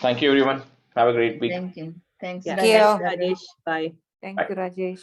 Thank you everyone. Have a great week. Thank you. Thanks, Yeah. Rajesh. Rajesh. Bye. Thank you, Rajesh.